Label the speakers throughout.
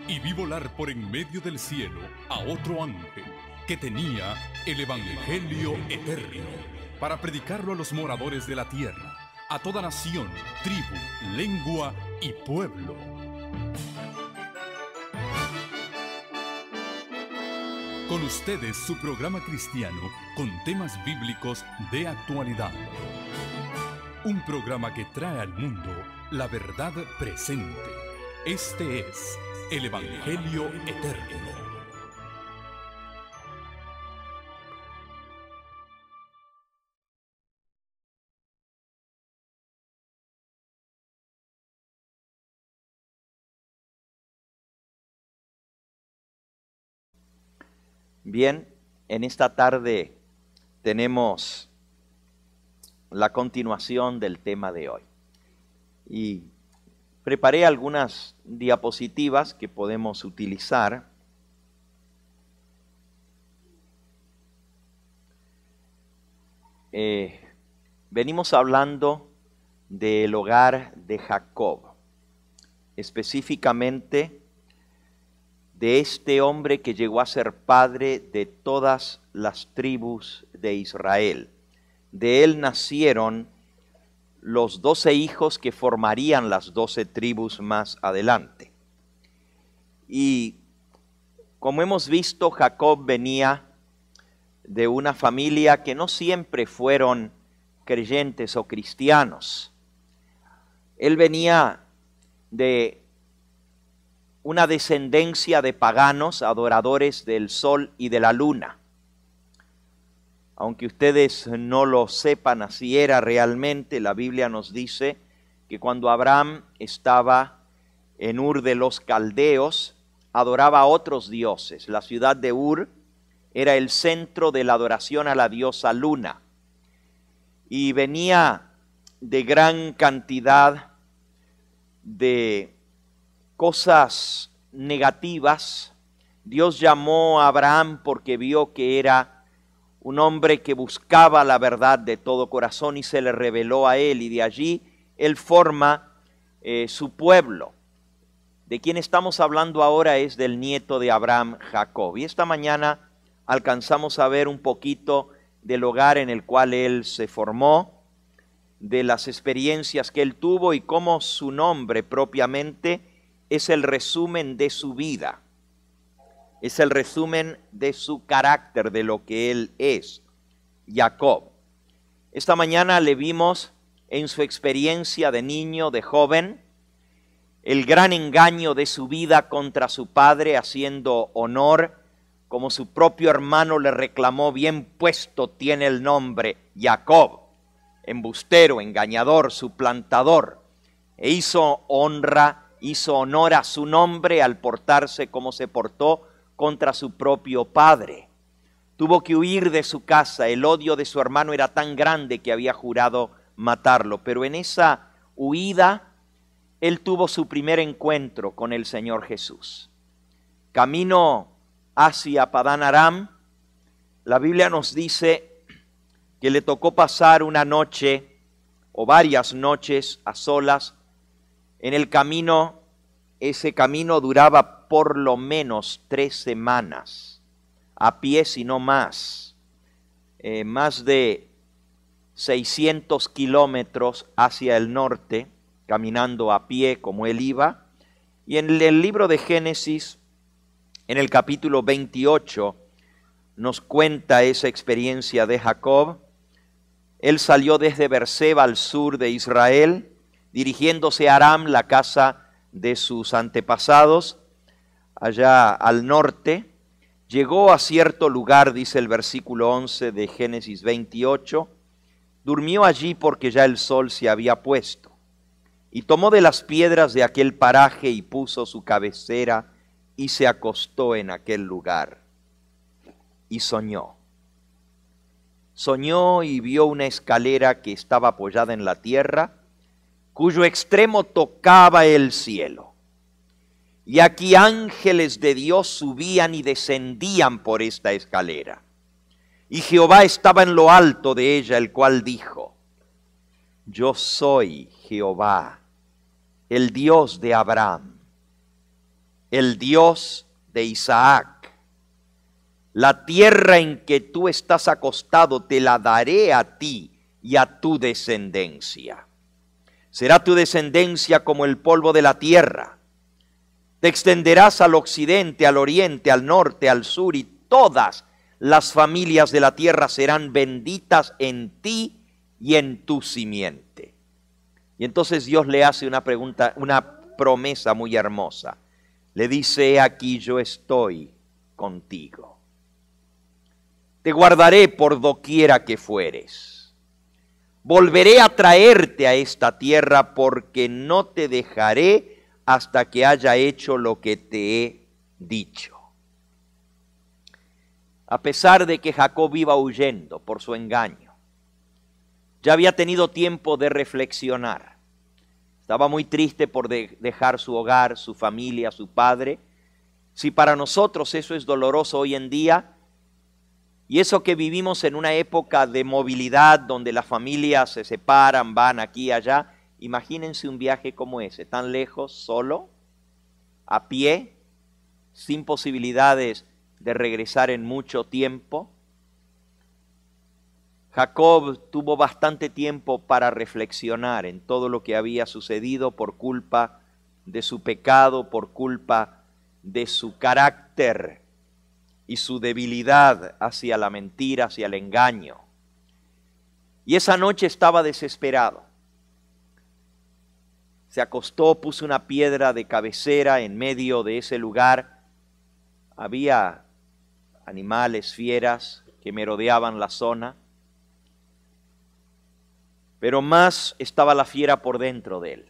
Speaker 1: Y vi volar por en medio del cielo a otro ángel que tenía el Evangelio eterno para predicarlo a los moradores de la tierra, a toda nación, tribu, lengua y pueblo. Con ustedes su programa cristiano con temas bíblicos de actualidad. Un programa que trae al mundo la verdad presente. Este es el Evangelio eterno.
Speaker 2: Bien, en esta tarde tenemos la continuación del tema de hoy. Y preparé algunas diapositivas que podemos utilizar. Venimos hablando del hogar de Jacob, específicamente de este hombre que llegó a ser padre de todas las tribus de Israel. De él nacieron los 12 hijos que formarían las 12 tribus más adelante. Y como hemos visto, Jacob venía de una familia que no siempre fueron creyentes o cristianos. Él venía de una descendencia de paganos, adoradores del sol y de la luna. Aunque ustedes no lo sepan, así era realmente. La Biblia nos dice que cuando Abraham estaba en Ur de los Caldeos, adoraba a otros dioses. La ciudad de Ur era el centro de la adoración a la diosa Luna. Y venía de gran cantidad de cosas negativas. Dios llamó a Abraham porque vio que era un hombre que buscaba la verdad de todo corazón y se le reveló a él, y de allí él forma su pueblo. De quien estamos hablando ahora es del nieto de Abraham, Jacob. Y esta mañana alcanzamos a ver un poquito del hogar en el cual él se formó, de las experiencias que él tuvo y cómo su nombre propiamente es el resumen de su vida, es el resumen de su carácter, de lo que él es, Jacob. Esta mañana le vimos en su experiencia de niño, de joven, el gran engaño de su vida contra su padre, haciendo honor, como su propio hermano le reclamó: bien puesto tiene el nombre Jacob, embustero, engañador, suplantador, e hizo honor a su nombre al portarse como se portó contra su propio padre. Tuvo que huir de su casa. El odio de su hermano era tan grande que había jurado matarlo. Pero en esa huida, él tuvo su primer encuentro con el Señor Jesús. Camino hacia Padán Aram, la Biblia nos dice que le tocó pasar una noche o varias noches a solas en el camino. Ese camino duraba por lo menos 3 semanas, a pie si no más, más de 600 kilómetros hacia el norte, caminando a pie como él iba. Y en el libro de Génesis, en el capítulo 28, nos cuenta esa experiencia de Jacob. Él salió desde Beerseba al sur de Israel, dirigiéndose a Aram, la casa de sus antepasados, allá al norte. Llegó a cierto lugar, dice el versículo 11 de Génesis 28, durmió allí porque ya el sol se había puesto, y tomó de las piedras de aquel paraje y puso su cabecera y se acostó en aquel lugar. Y soñó y vio una escalera que estaba apoyada en la tierra, cuyo extremo tocaba el cielo. Y aquí ángeles de Dios subían y descendían por esta escalera. Y Jehová estaba en lo alto de ella, el cual dijo: yo soy Jehová, el Dios de Abraham, el Dios de Isaac. La tierra en que tú estás acostado te la daré a ti y a tu descendencia. Será tu descendencia como el polvo de la tierra. Te extenderás al occidente, al oriente, al norte, al sur, y todas las familias de la tierra serán benditas en ti y en tu simiente. Y entonces Dios le hace una pregunta, una promesa muy hermosa. Le dice: aquí yo estoy contigo. Te guardaré por doquiera que fueres. Volveré a traerte a esta tierra, porque no te dejaré hasta que haya hecho lo que te he dicho. A pesar de que Jacob iba huyendo por su engaño, ya había tenido tiempo de reflexionar. Estaba muy triste por dejar su hogar, su familia, su padre. Si para nosotros eso es doloroso hoy en día, y eso que vivimos en una época de movilidad donde las familias se separan, van aquí y allá, imagínense un viaje como ese, tan lejos, solo, a pie, sin posibilidades de regresar en mucho tiempo. Jacob tuvo bastante tiempo para reflexionar en todo lo que había sucedido por culpa de su pecado, por culpa de su carácter y su debilidad hacia la mentira, hacia el engaño. Y esa noche estaba desesperado. Se acostó, puso una piedra de cabecera en medio de ese lugar. Había animales, fieras que merodeaban la zona, pero más estaba la fiera por dentro de él,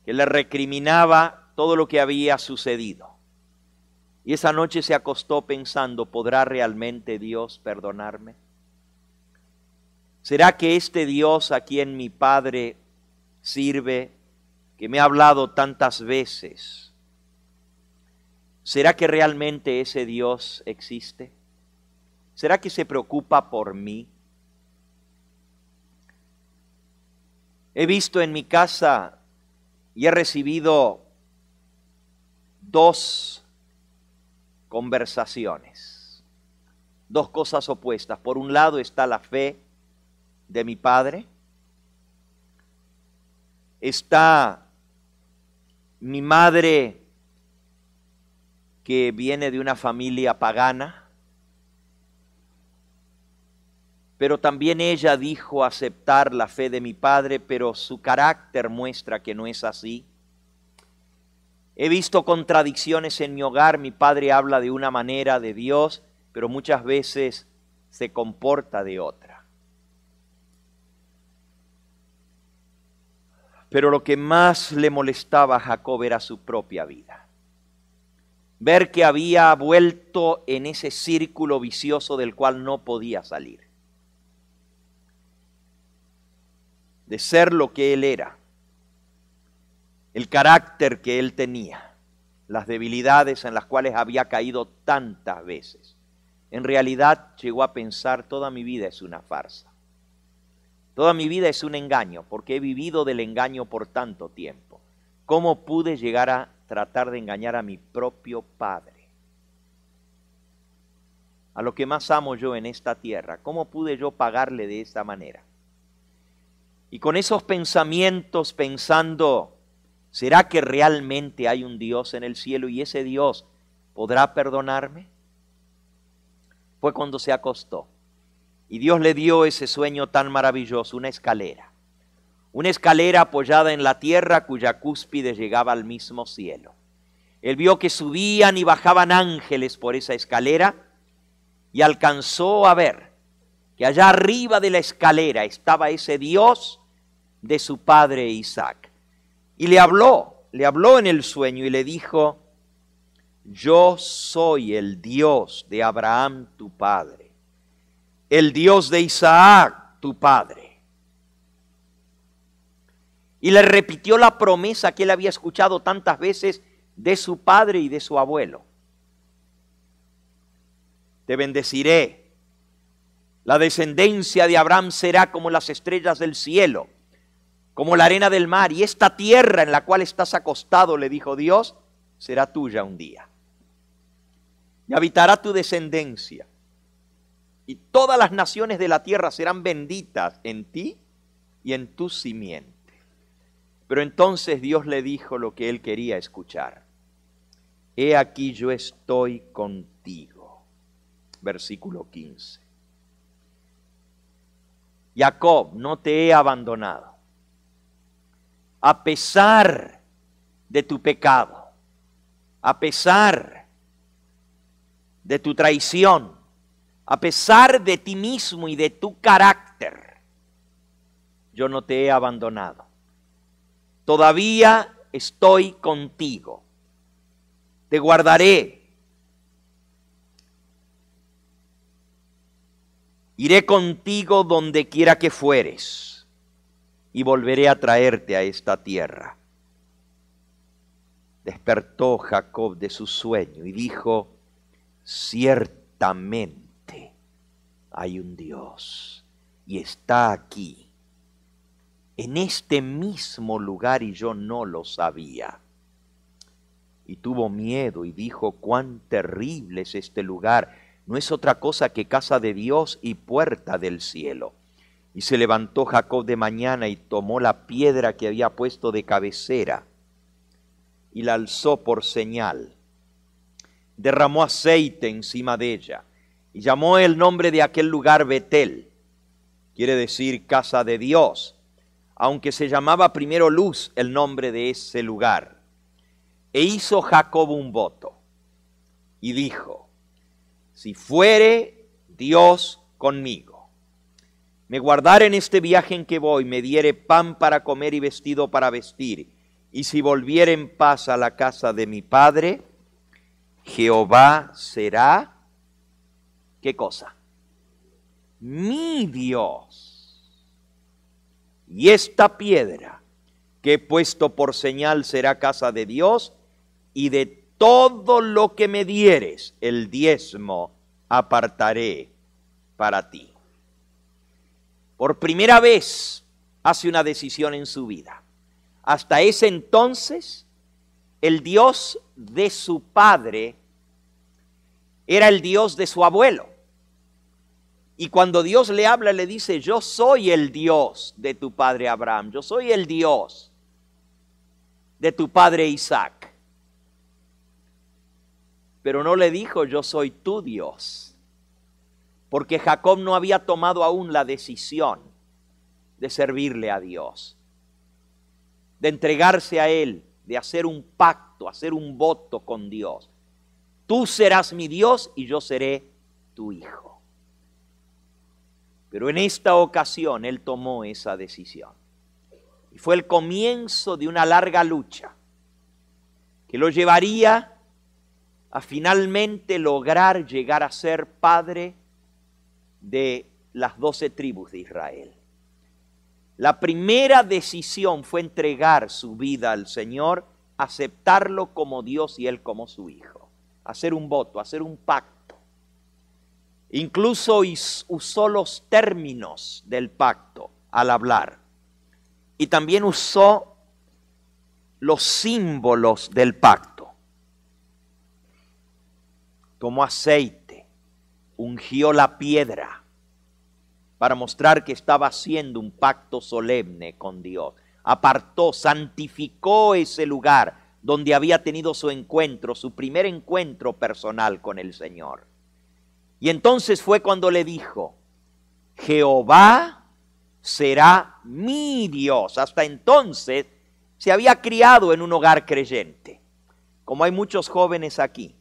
Speaker 2: que le recriminaba todo lo que había sucedido. Y esa noche se acostó pensando: ¿podrá realmente Dios perdonarme? ¿Será que este Dios a quien mi padre sirve, que me ha hablado tantas veces, será que realmente ese Dios existe? ¿Será que se preocupa por mí? He visto en mi casa y he recibido dos conversaciones, dos cosas opuestas. Por un lado está la fe de mi padre, está mi madre, que viene de una familia pagana, pero también ella dijo aceptar la fe de mi padre, pero su carácter muestra que no es así. He visto contradicciones en mi hogar. Mi padre habla de una manera de Dios, pero muchas veces se comporta de otra. Pero lo que más le molestaba a Jacob era su propia vida. Ver que había vuelto en ese círculo vicioso del cual no podía salir. De ser lo que él era, el carácter que él tenía, las debilidades en las cuales había caído tantas veces. En realidad llegó a pensar: toda mi vida es una farsa. Toda mi vida es un engaño, porque he vivido del engaño por tanto tiempo. ¿Cómo pude llegar a tratar de engañar a mi propio padre? A lo que más amo yo en esta tierra. ¿Cómo pude yo pagarle de esa manera? Y con esos pensamientos, pensando: ¿será que realmente hay un Dios en el cielo y ese Dios podrá perdonarme? Fue cuando se acostó. Y Dios le dio ese sueño tan maravilloso, una escalera. Una escalera apoyada en la tierra cuya cúspide llegaba al mismo cielo. Él vio que subían y bajaban ángeles por esa escalera y alcanzó a ver que allá arriba de la escalera estaba ese Dios de su padre Isaac. Y le habló en el sueño y le dijo: yo soy el Dios de Abraham tu padre, el Dios de Isaac tu padre. Y le repitió la promesa que él había escuchado tantas veces de su padre y de su abuelo. Te bendeciré. La descendencia de Abraham será como las estrellas del cielo, como la arena del mar. Y esta tierra en la cual estás acostado, le dijo Dios, será tuya un día. Y habitará tu descendencia. Y todas las naciones de la tierra serán benditas en ti y en tu simiente. Pero entonces Dios le dijo lo que él quería escuchar. He aquí yo estoy contigo. Versículo 15. Jacob, no te he abandonado. A pesar de tu pecado, a pesar de tu traición, a pesar de ti mismo y de tu carácter, yo no te he abandonado. Todavía estoy contigo. Te guardaré. Iré contigo donde quiera que fueres y volveré a traerte a esta tierra. Despertó Jacob de su sueño y dijo, ciertamente hay un Dios y está aquí, en este mismo lugar, y yo no lo sabía. Y tuvo miedo y dijo, cuán terrible es este lugar. No es otra cosa que casa de Dios y puerta del cielo. Y se levantó Jacob de mañana y tomó la piedra que había puesto de cabecera y la alzó por señal. Derramó aceite encima de ella y llamó el nombre de aquel lugar Betel, quiere decir casa de Dios, aunque se llamaba primero Luz el nombre de ese lugar. E hizo Jacob un voto y dijo, si fuere Dios conmigo, me guardare en este viaje en que voy, me diere pan para comer y vestido para vestir, y si volviere en paz a la casa de mi padre, Jehová será, ¿qué cosa? Mi Dios. Y esta piedra que he puesto por señal será casa de Dios, y de todo lo que me dieres, el diezmo apartaré para ti. Por primera vez hace una decisión en su vida. Hasta ese entonces, el Dios de su padre era el Dios de su abuelo. Y cuando Dios le habla, le dice, yo soy el Dios de tu padre Abraham, yo soy el Dios de tu padre Isaac. Pero no le dijo, yo soy tu Dios, porque Jacob no había tomado aún la decisión de servirle a Dios, de entregarse a Él, de hacer un pacto, hacer un voto con Dios. Tú serás mi Dios y yo seré tu hijo. Pero en esta ocasión Él tomó esa decisión. Y fue el comienzo de una larga lucha que lo llevaría a finalmente lograr llegar a ser padre de las 12 tribus de Israel. La primera decisión fue entregar su vida al Señor, aceptarlo como Dios y Él como su hijo, hacer un voto, hacer un pacto. Incluso usó los términos del pacto al hablar, y también usó los símbolos del pacto. Tomó aceite, ungió la piedra para mostrar que estaba haciendo un pacto solemne con Dios. Apartó, santificó ese lugar donde había tenido su encuentro, su primer encuentro personal con el Señor. Y entonces fue cuando le dijo, Jehová será mi Dios. Hasta entonces se había criado en un hogar creyente, como hay muchos jóvenes aquí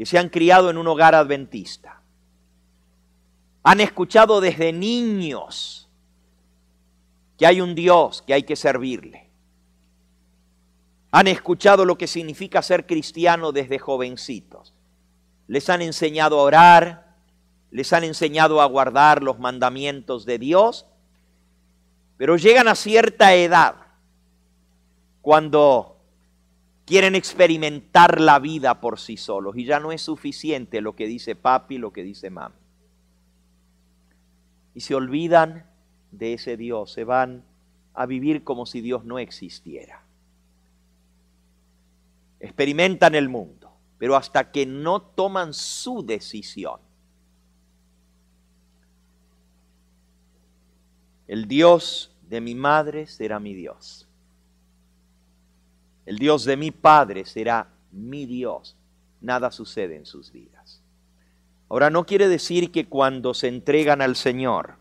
Speaker 2: que se han criado en un hogar adventista. Han escuchado desde niños que hay un Dios que hay que servirle. Han escuchado lo que significa ser cristiano desde jovencitos. Les han enseñado a orar, les han enseñado a guardar los mandamientos de Dios, pero llegan a cierta edad cuando quieren experimentar la vida por sí solos y ya no es suficiente lo que dice papi, lo que dice mami. Y se olvidan de ese Dios, se van a vivir como si Dios no existiera. experimentan el mundo, pero hasta que no toman su decisión. El Dios de mi madre será mi Dios. El Dios de mi padre será mi Dios. Nada sucede en sus vidas. Ahora, no quiere decir que cuando se entregan al Señor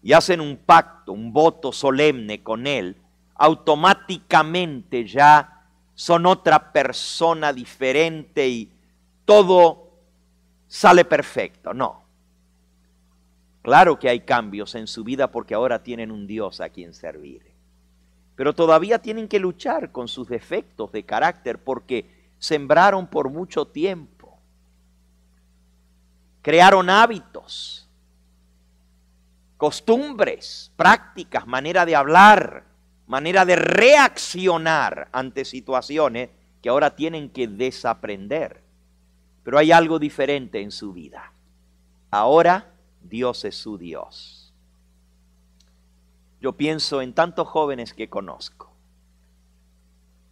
Speaker 2: y hacen un pacto, un voto solemne con Él, automáticamente ya son otra persona diferente y todo sale perfecto. No. Claro que hay cambios en su vida porque ahora tienen un Dios a quien servir. Pero todavía tienen que luchar con sus defectos de carácter porque sembraron por mucho tiempo. Crearon hábitos, costumbres, prácticas, manera de hablar, manera de reaccionar ante situaciones que ahora tienen que desaprender. Pero hay algo diferente en su vida. Ahora Dios es su Dios. Yo pienso en tantos jóvenes que conozco,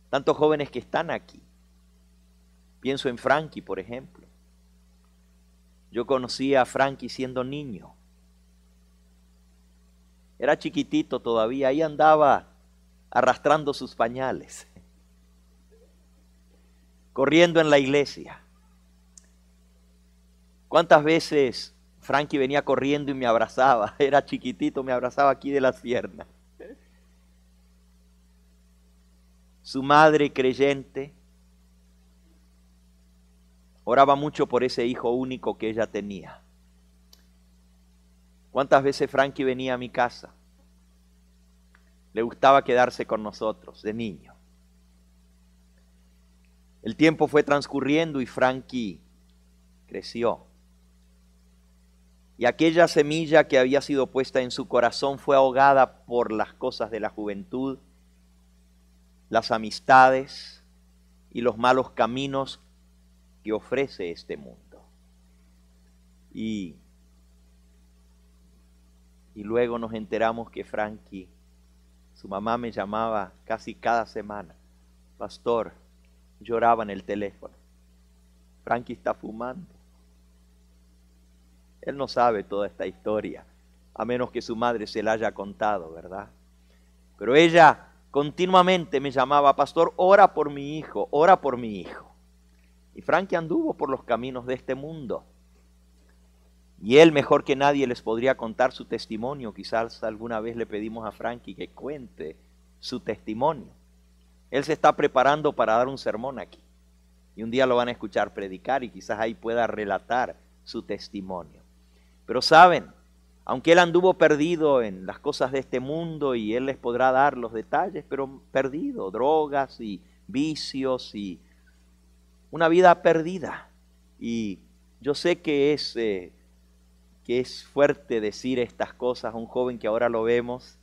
Speaker 2: tantos jóvenes que están aquí. Pienso en Frankie, por ejemplo. Yo conocí a Frankie siendo niño. Era chiquitito todavía, ahí andaba arrastrando sus pañales, corriendo en la iglesia. ¿Cuántas veces Frankie venía corriendo y me abrazaba? Era chiquitito, me abrazaba aquí de las piernas. Su madre creyente oraba mucho por ese hijo único que ella tenía. ¿Cuántas veces Frankie venía a mi casa? Le gustaba quedarse con nosotros de niño. El tiempo fue transcurriendo y Frankie creció. Y aquella semilla que había sido puesta en su corazón fue ahogada por las cosas de la juventud, las amistades y los malos caminos que ofrece este mundo. Y luego nos enteramos que Frankie, su mamá me llamaba casi cada semana. Pastor, lloraba en el teléfono. Frankie está fumando. Él no sabe toda esta historia, a menos que su madre se la haya contado, ¿verdad? Pero ella continuamente me llamaba, pastor, ora por mi hijo, ora por mi hijo. Y Frankie anduvo por los caminos de este mundo. Y él mejor que nadie les podría contar su testimonio. Quizás alguna vez le pedimos a Frankie que cuente su testimonio. Él se está preparando para dar un sermón aquí. Y un día lo van a escuchar predicar y quizás ahí pueda relatar su testimonio. Pero saben, aunque él anduvo perdido en las cosas de este mundo y él les podrá dar los detalles, pero perdido, drogas y vicios y una vida perdida. Y yo sé que es fuerte decir estas cosas a un joven que ahora lo vemos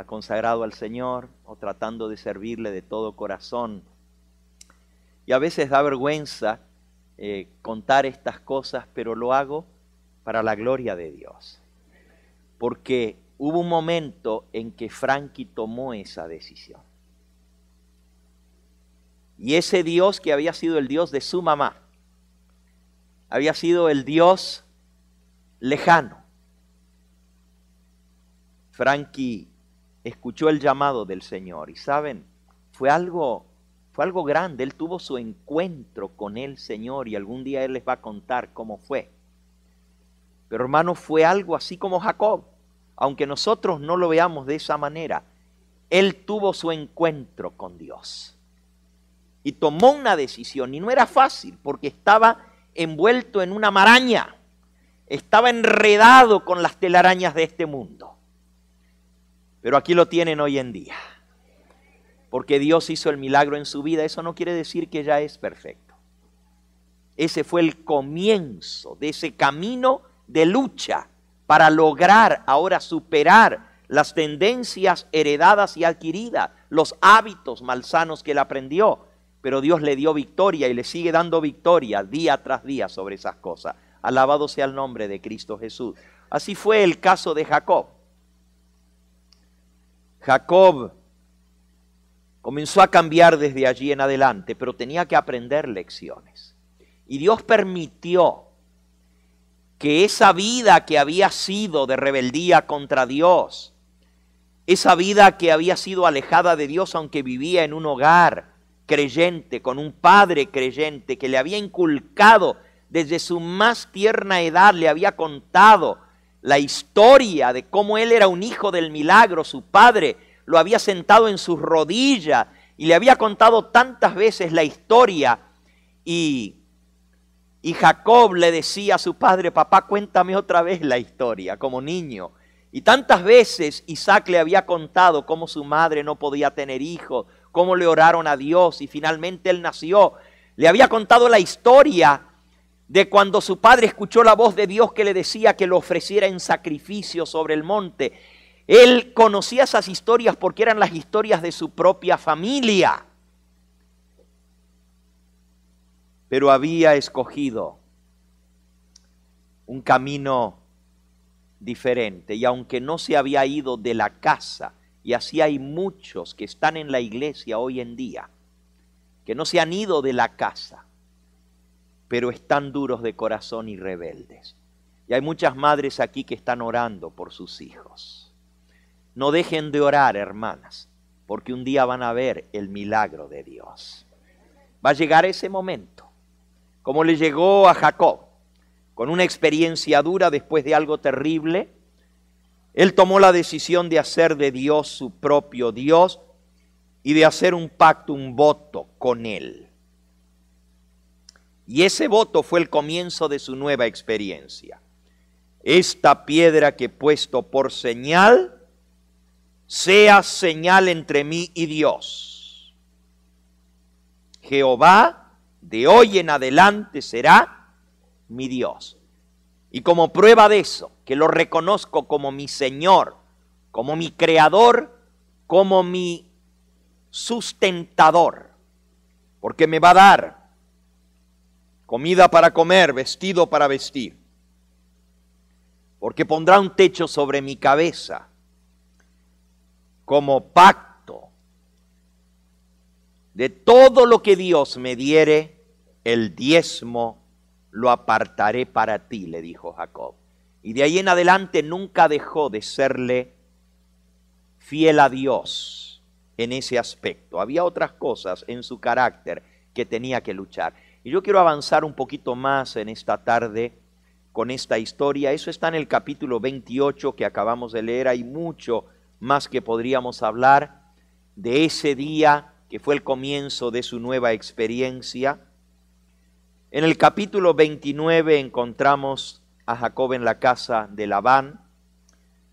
Speaker 2: consagrado al Señor o tratando de servirle de todo corazón. Y a veces da vergüenza contar estas cosas, pero lo hago para la gloria de Dios. Porque hubo un momento en que Frankie tomó esa decisión. Y ese Dios que había sido el Dios de su mamá, había sido el Dios lejano. Frankie escuchó el llamado del Señor y saben, fue algo grande. Él tuvo su encuentro con el Señor y algún día Él les va a contar cómo fue. Pero hermano, fue algo así como Jacob. Aunque nosotros no lo veamos de esa manera, él tuvo su encuentro con Dios. Y tomó una decisión, y no era fácil, porque estaba envuelto en una maraña. Estaba enredado con las telarañas de este mundo. Pero aquí lo tienen hoy en día. Porque Dios hizo el milagro en su vida. Eso no quiere decir que ya es perfecto. Ese fue el comienzo de ese camino de lucha para lograr ahora superar las tendencias heredadas y adquiridas, los hábitos malsanos que él aprendió. Pero Dios le dio victoria y le sigue dando victoria día tras día sobre esas cosas. Alabado sea el nombre de Cristo Jesús. Así fue el caso de Jacob. Jacob Comenzó a cambiar desde allí en adelante, pero tenía que aprender lecciones. Y Dios permitió que esa vida que había sido de rebeldía contra Dios, esa vida que había sido alejada de Dios aunque vivía en un hogar creyente, con un padre creyente que le había inculcado desde su más tierna edad, le había contado la historia de cómo él era un hijo del milagro, su padre lo había sentado en sus rodillas y le había contado tantas veces la historia y Jacob le decía a su padre, papá, cuéntame otra vez la historia, como niño. Y tantas veces Isaac le había contado cómo su madre no podía tener hijos, cómo le oraron a Dios y finalmente él nació. Le había contado la historia de cuando su padre escuchó la voz de Dios que le decía que lo ofreciera en sacrificio sobre el monte. Él conocía esas historias porque eran las historias de su propia familia. Pero había escogido un camino diferente. Y aunque no se había ido de la casa, y así hay muchos que están en la iglesia hoy en día, que no se han ido de la casa, pero están duros de corazón y rebeldes. Y hay muchas madres aquí que están orando por sus hijos. No dejen de orar, hermanas, porque un día van a ver el milagro de Dios. Va a llegar ese momento, como le llegó a Jacob, con una experiencia dura después de algo terrible. Él tomó la decisión de hacer de Dios su propio Dios y de hacer un pacto, un voto con Él. Y ese voto fue el comienzo de su nueva experiencia. Esta piedra que he puesto por señal, sea señal entre mí y Dios. Jehová de hoy en adelante será mi Dios. Y como prueba de eso, que lo reconozco como mi Señor, como mi Creador, como mi sustentador, porque me va a dar comida para comer, vestido para vestir, porque pondrá un techo sobre mi cabeza, como pacto de todo lo que Dios me diere, el diezmo lo apartaré para ti, le dijo Jacob. Y de ahí en adelante nunca dejó de serle fiel a Dios en ese aspecto. Había otras cosas en su carácter que tenía que luchar. Y yo quiero avanzar un poquito más en esta tarde con esta historia. Eso está en el capítulo 28 que acabamos de leer. Hay mucho más que podríamos hablar de ese día que fue el comienzo de su nueva experiencia. En el capítulo 29 encontramos a Jacob en la casa de Labán,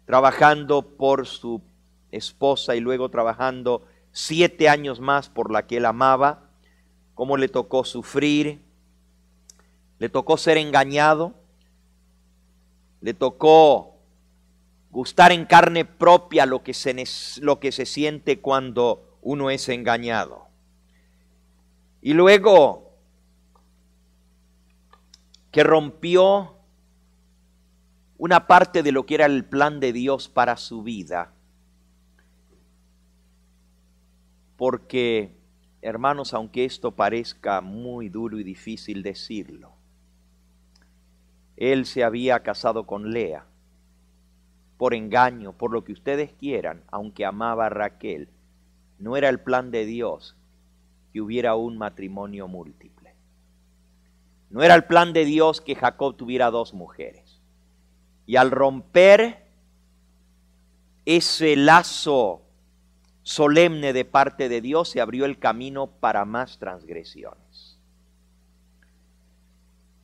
Speaker 2: trabajando por su esposa y luego trabajando 7 años más por la que él amaba, cómo le tocó sufrir, le tocó ser engañado, le tocó gustar en carne propia lo que se siente cuando uno es engañado. Y luego que rompió una parte de lo que era el plan de Dios para su vida. Porque, hermanos, aunque esto parezca muy duro y difícil decirlo, él se había casado con Lea por engaño, por lo que ustedes quieran, aunque amaba a Raquel. No era el plan de Dios que hubiera un matrimonio múltiple. No era el plan de Dios que Jacob tuviera 2 mujeres. Y al romper ese lazo solemne de parte de Dios, se abrió el camino para más transgresiones.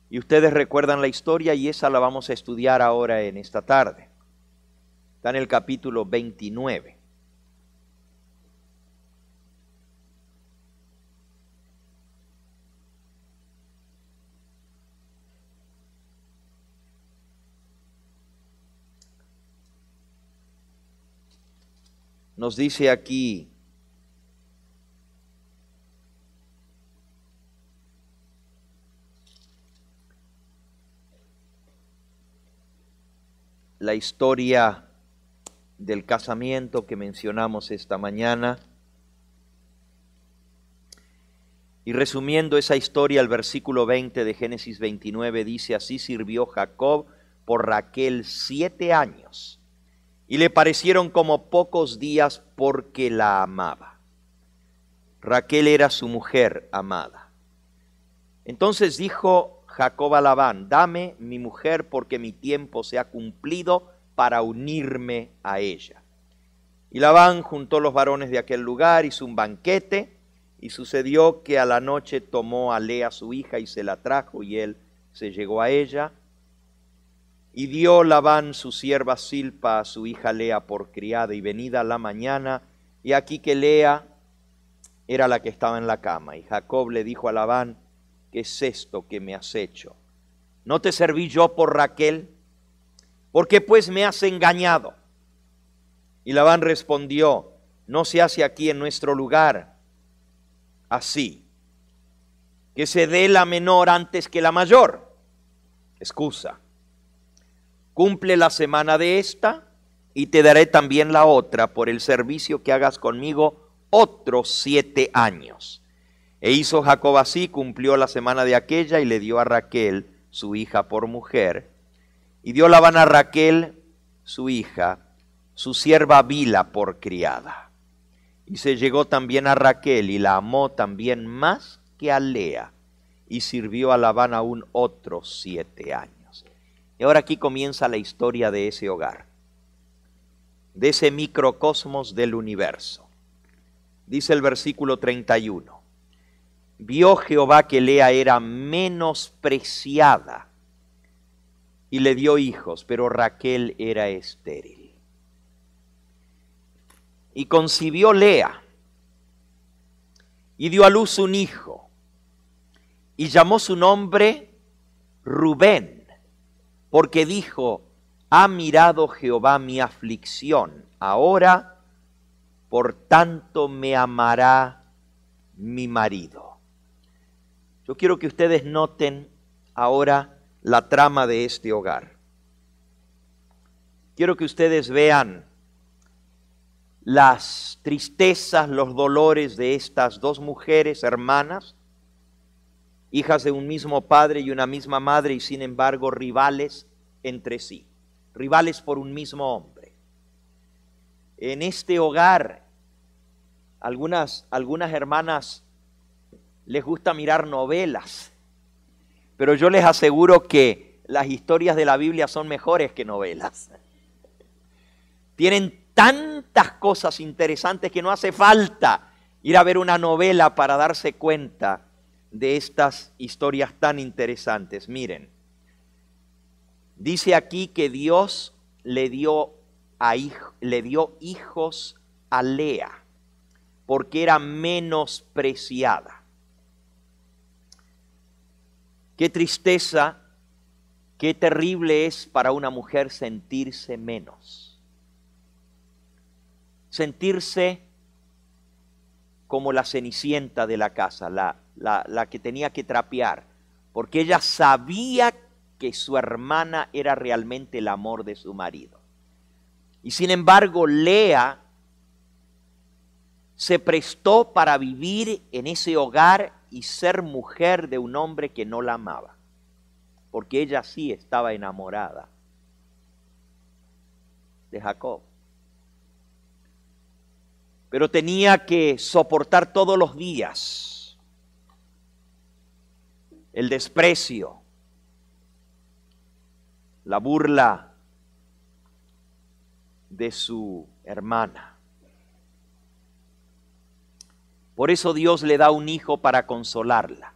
Speaker 2: Y ustedes recuerdan la historia y esa la vamos a estudiar ahora en esta tarde. Está en el capítulo 29. Nos dice aquí, la historia del casamiento que mencionamos esta mañana. Y resumiendo esa historia, el versículo 20 de Génesis 29 dice: así sirvió Jacob por Raquel 7 años, y le parecieron como pocos días porque la amaba. Raquel era su mujer amada. Entonces dijo Jacob a Labán: dame mi mujer, porque mi tiempo se ha cumplido para unirme a ella. Y Labán juntó los varones de aquel lugar, hizo un banquete, y sucedió que a la noche tomó a Lea su hija y se la trajo, y él se llegó a ella. Y dio Labán su sierva Zilpa a su hija Lea por criada, y venida la mañana, y aquí que Lea era la que estaba en la cama. Y Jacob le dijo a Labán: ¿qué es esto que me has hecho? ¿No te serví yo por Raquel? ¿Por qué pues me has engañado? Y Labán respondió: no se hace aquí en nuestro lugar así, que se dé la menor antes que la mayor. Excusa. Cumple la semana de esta, y te daré también la otra por el servicio que hagas conmigo otros 7 años. E hizo Jacob así, cumplió la semana de aquella, y le dio a Raquel su hija por mujer. Y dio Labán a Raquel su hija, su sierva Bila, por criada. Y se llegó también a Raquel, y la amó también más que a Lea, y sirvió a Labán aún otros 7 años. Y ahora aquí comienza la historia de ese hogar, de ese microcosmos del universo. Dice el versículo 31. Vio Jehová que Lea era menospreciada, y le dio hijos, pero Raquel era estéril. Y concibió Lea, y dio a luz un hijo, y llamó su nombre Rubén, porque dijo: ha mirado Jehová mi aflicción, ahora por tanto me amará mi marido. Yo quiero que ustedes noten ahora la trama de este hogar. Quiero que ustedes vean las tristezas, los dolores de estas dos mujeres hermanas, hijas de un mismo padre y una misma madre, y sin embargo rivales entre sí, rivales por un mismo hombre. En este hogar, algunas hermanas les gusta mirar novelas, pero yo les aseguro que las historias de la Biblia son mejores que novelas. Tienen tantas cosas interesantes que no hace falta ir a ver una novela para darse cuenta de estas historias tan interesantes. Miren, dice aquí que Dios le dio hijos a Lea porque era menospreciada. Qué tristeza, qué terrible es para una mujer sentirse menos. Sentirse como la cenicienta de la casa, la que tenía que trapear, porque ella sabía que su hermana era realmente el amor de su marido. Y sin embargo, Lea se prestó para vivir en ese hogar y ser mujer de un hombre que no la amaba, porque ella sí estaba enamorada de Jacob. Pero tenía que soportar todos los días el desprecio, la burla de su hermana. Por eso Dios le da un hijo para consolarla.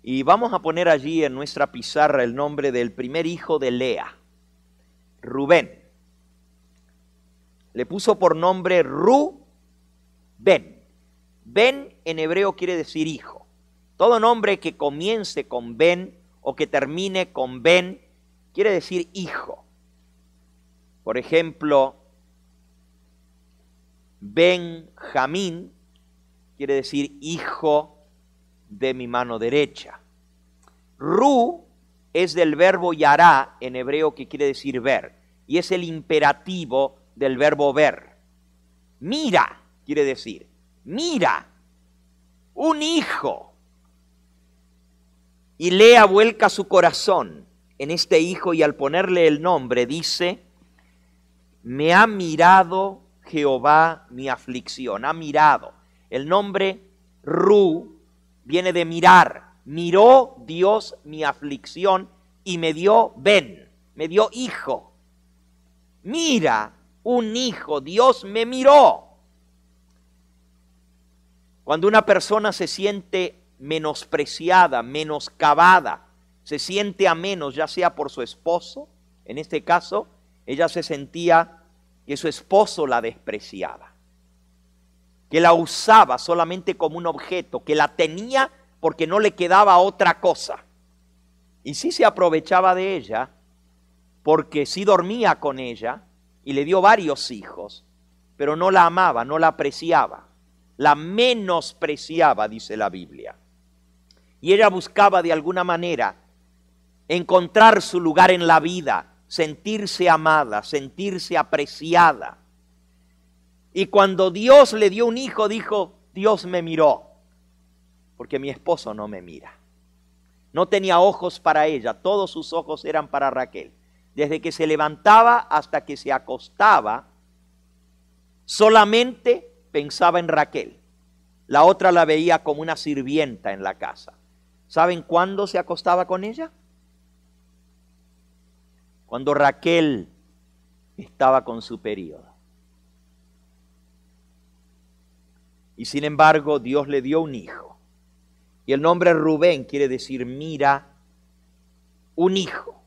Speaker 2: Y vamos a poner allí en nuestra pizarra el nombre del primer hijo de Lea, Rubén. Le puso por nombre Rubén. Ben en hebreo quiere decir hijo. Todo nombre que comience con Ben o que termine con Ben quiere decir hijo. Por ejemplo, Benjamín quiere decir hijo de mi mano derecha. Ru es del verbo yará en hebreo que quiere decir ver, y es el imperativo del verbo ver. Mira quiere decir, mira. un hijo. Y Lea vuelca su corazón en este hijo y al ponerle el nombre dice, me ha mirado Jehová mi aflicción, ha mirado. El nombre Ru viene de mirar. Miró Dios mi aflicción y me dio Ben, me dio hijo. Mira, un hijo, Dios me miró. Cuando una persona se siente menospreciada, menoscabada, se siente a menos, ya sea por su esposo, en este caso, ella se sentía que su esposo la despreciaba, que la usaba solamente como un objeto, que la tenía porque no le quedaba otra cosa. Y sí se aprovechaba de ella, porque sí dormía con ella y le dio varios hijos, pero no la amaba, no la apreciaba, la menospreciaba, dice la Biblia. Y ella buscaba de alguna manera encontrar su lugar en la vida, sentirse amada, sentirse apreciada. Y cuando Dios le dio un hijo, dijo, Dios me miró, porque mi esposo no me mira. No tenía ojos para ella, todos sus ojos eran para Raquel. Desde que se levantaba hasta que se acostaba, solamente pensaba en Raquel. La otra la veía como una sirvienta en la casa. ¿Saben cuándo se acostaba con ella? Cuando Raquel estaba con su periodo. Y sin embargo, Dios le dio un hijo. Y el nombre Rubén quiere decir, mira, un hijo.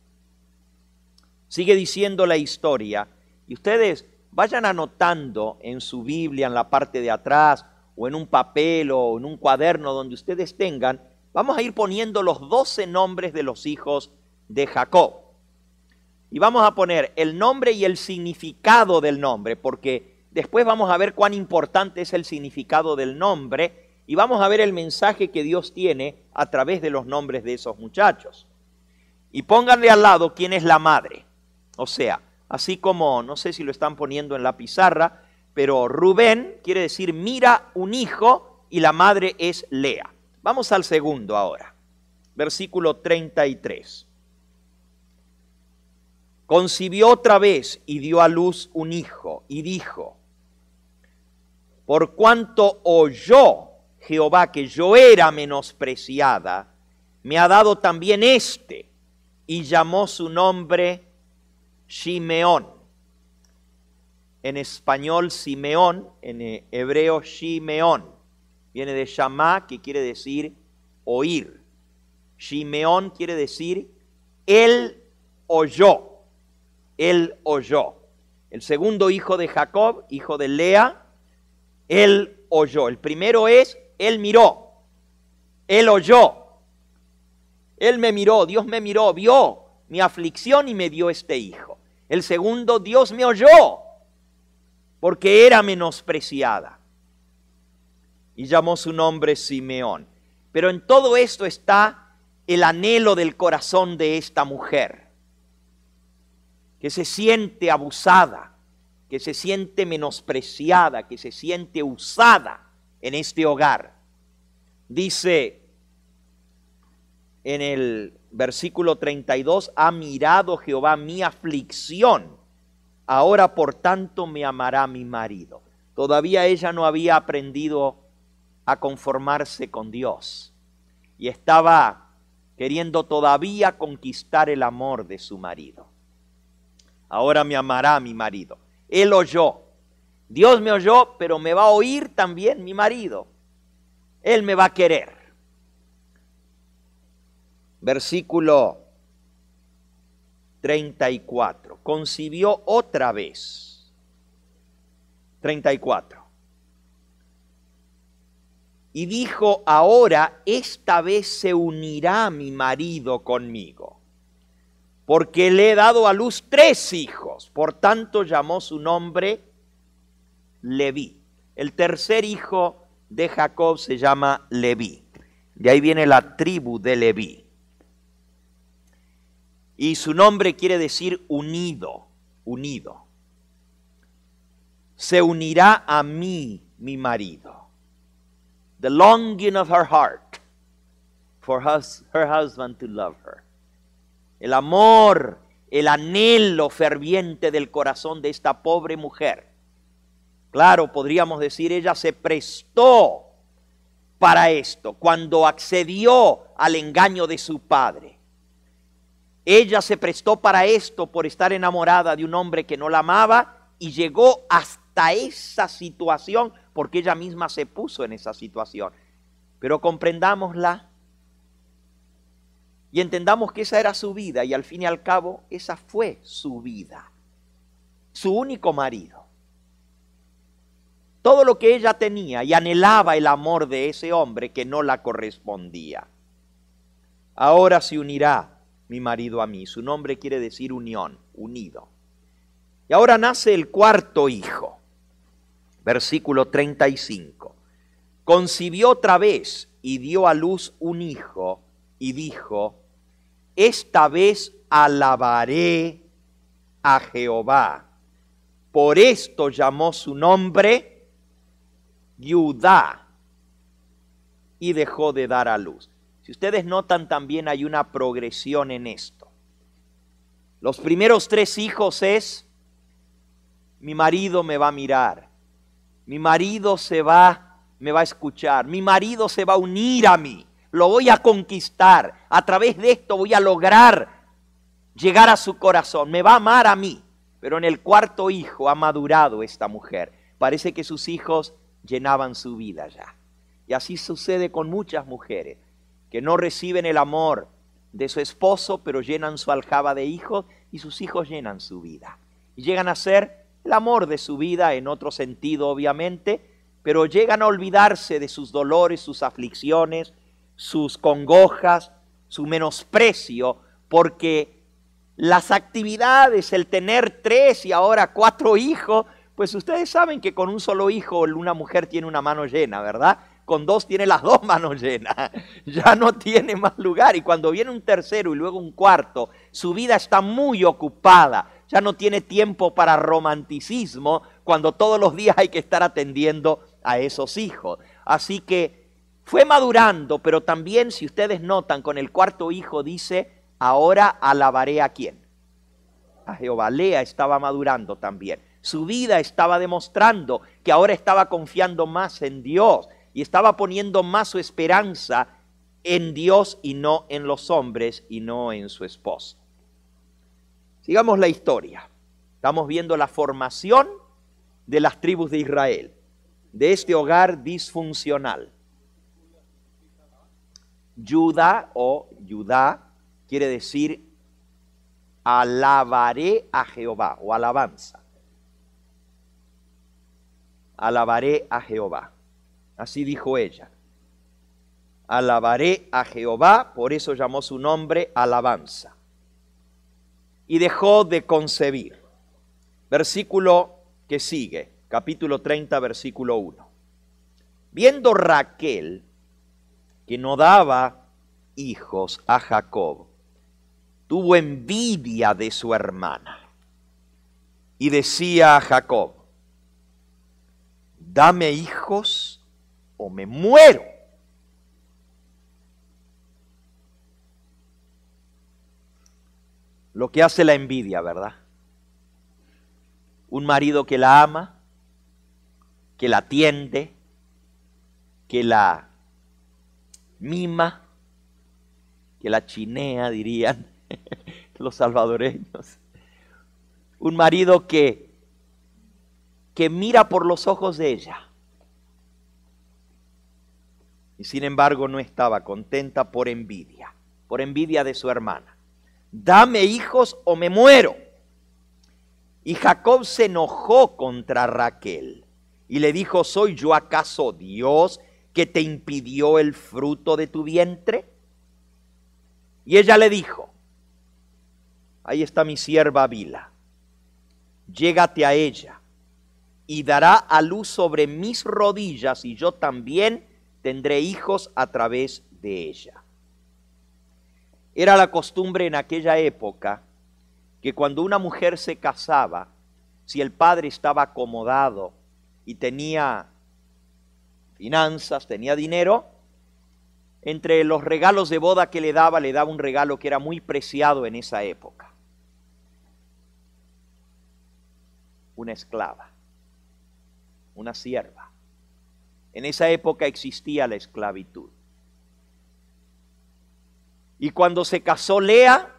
Speaker 2: Sigue diciendo la historia. Y ustedes vayan anotando en su Biblia, en la parte de atrás, o en un papel, o en un cuaderno donde ustedes tengan. Vamos a ir poniendo los 12 nombres de los hijos de Jacob. Y vamos a poner el nombre y el significado del nombre, porque después vamos a ver cuán importante es el significado del nombre y vamos a ver el mensaje que Dios tiene a través de los nombres de esos muchachos. Y pónganle al lado quién es la madre. O sea, así como, no sé si lo están poniendo en la pizarra, pero Rubén quiere decir mira un hijo y la madre es Lea. Vamos al segundo ahora, versículo 33. Concibió otra vez y dio a luz un hijo y dijo, por cuanto oyó Jehová que yo era menospreciada, me ha dado también este, y llamó su nombre Shimeón. En español Simeón, en hebreo Shimeón. Viene de Shamá, que quiere decir oír. Shimeón quiere decir él oyó. Él oyó. El segundo hijo de Jacob, hijo de Lea, él oyó. El primero es, él miró. Él oyó. Él me miró, Dios me miró, vio mi aflicción y me dio este hijo. El segundo, Dios me oyó, porque era menospreciada. Y llamó su nombre Simeón. Pero en todo esto está el anhelo del corazón de esta mujer, que se siente abusada, que se siente menospreciada, que se siente usada en este hogar. Dice en el versículo 32, ha mirado Jehová mi aflicción, ahora por tanto me amará mi marido. Todavía ella no había aprendido a conformarse con Dios y estaba queriendo todavía conquistar el amor de su marido. Ahora me amará mi marido. Él oyó. Dios me oyó, pero me va a oír también mi marido. Él me va a querer. Versículo 34. Concibió otra vez. 34. Y dijo, ahora esta vez se unirá mi marido conmigo, porque le he dado a luz 3 hijos. Por tanto llamó su nombre Leví. El tercer hijo de Jacob se llama Leví. De ahí viene la tribu de Leví. Y su nombre quiere decir unido, unido. Se unirá a mí mi marido. the longing of her heart for her husband to love her. El amor, el anhelo ferviente del corazón de esta pobre mujer. Claro, podríamos decir, ella se prestó para esto cuando accedió al engaño de su padre. Ella se prestó para esto por estar enamorada de un hombre que no la amaba y llegó hasta esa situación porque ella misma se puso en esa situación. Pero comprendámosla y entendamos que esa era su vida y al fin y al cabo esa fue su vida, su único marido. Todo lo que ella tenía y anhelaba el amor de ese hombre que no la correspondía. Ahora se unirá mi marido a mí. Su nombre quiere decir unión, unido. Y ahora nace el cuarto hijo. Versículo 35. Concibió otra vez y dio a luz un hijo y dijo: esta vez alabaré a Jehová. Por esto llamó su nombre Judá y dejó de dar a luz. Si ustedes notan, también hay una progresión en esto. Los primeros 3 hijos es: mi marido me va a mirar, mi marido me va a escuchar, mi marido se va a unir a mí, lo voy a conquistar, a través de esto voy a lograr llegar a su corazón, me va a amar a mí. Pero en el cuarto hijo ha madurado esta mujer. Parece que sus hijos llenaban su vida ya. Y así sucede con muchas mujeres que no reciben el amor de su esposo, pero llenan su aljaba de hijos y sus hijos llenan su vida. Y llegan a ser el amor de su vida en otro sentido, obviamente, pero llegan a olvidarse de sus dolores, sus aflicciones, sus congojas, su menosprecio, porque las actividades, el tener 3 y ahora 4 hijos, pues ustedes saben que con un solo hijo una mujer tiene una mano llena, ¿verdad? Con 2 tiene las 2 manos llenas, ya no tiene más lugar. Y cuando viene un tercero y luego un cuarto, su vida está muy ocupada, ya no tiene tiempo para romanticismo, cuando todos los días hay que estar atendiendo a esos hijos. Así que fue madurando, pero también, si ustedes notan, con el cuarto hijo dice: ahora alabaré a ¿quién? A Jehová. Lea estaba madurando también. Su vida estaba demostrando que ahora estaba confiando más en Dios y estaba poniendo más su esperanza en Dios y no en los hombres y no en su esposo. Sigamos la historia. Estamos viendo la formación de las tribus de Israel, de este hogar disfuncional. Judá o Judá quiere decir alabaré a Jehová o alabanza. Alabaré a Jehová. Así dijo ella. Alabaré a Jehová, por eso llamó su nombre alabanza. Y dejó de concebir. Versículo que sigue, capítulo 30, versículo 1. Viendo Raquel que no daba hijos a Jacob, tuvo envidia de su hermana y decía a Jacob: dame hijos o me muero. Lo que hace la envidia, ¿verdad? Un marido que la ama, que la atiende, que la mima, que la chinea, dirían los salvadoreños. Un marido que mira por los ojos de ella. Y sin embargo no estaba contenta por envidia de su hermana. Dame hijos o me muero. Y Jacob se enojó contra Raquel y le dijo: ¿soy yo acaso Dios que te impidió el fruto de tu vientre? Y ella le dijo: ahí está mi sierva Bila, llégate a ella y dará a luz sobre mis rodillas y yo también tendré hijos a través de ella. Era la costumbre en aquella época que cuando una mujer se casaba, si el padre estaba acomodado y tenía finanzas, tenía dinero, entre los regalos de boda que le daba un regalo que era muy preciado en esa época. Una esclava, una sierva. En esa época existía la esclavitud. Y cuando se casó Lea,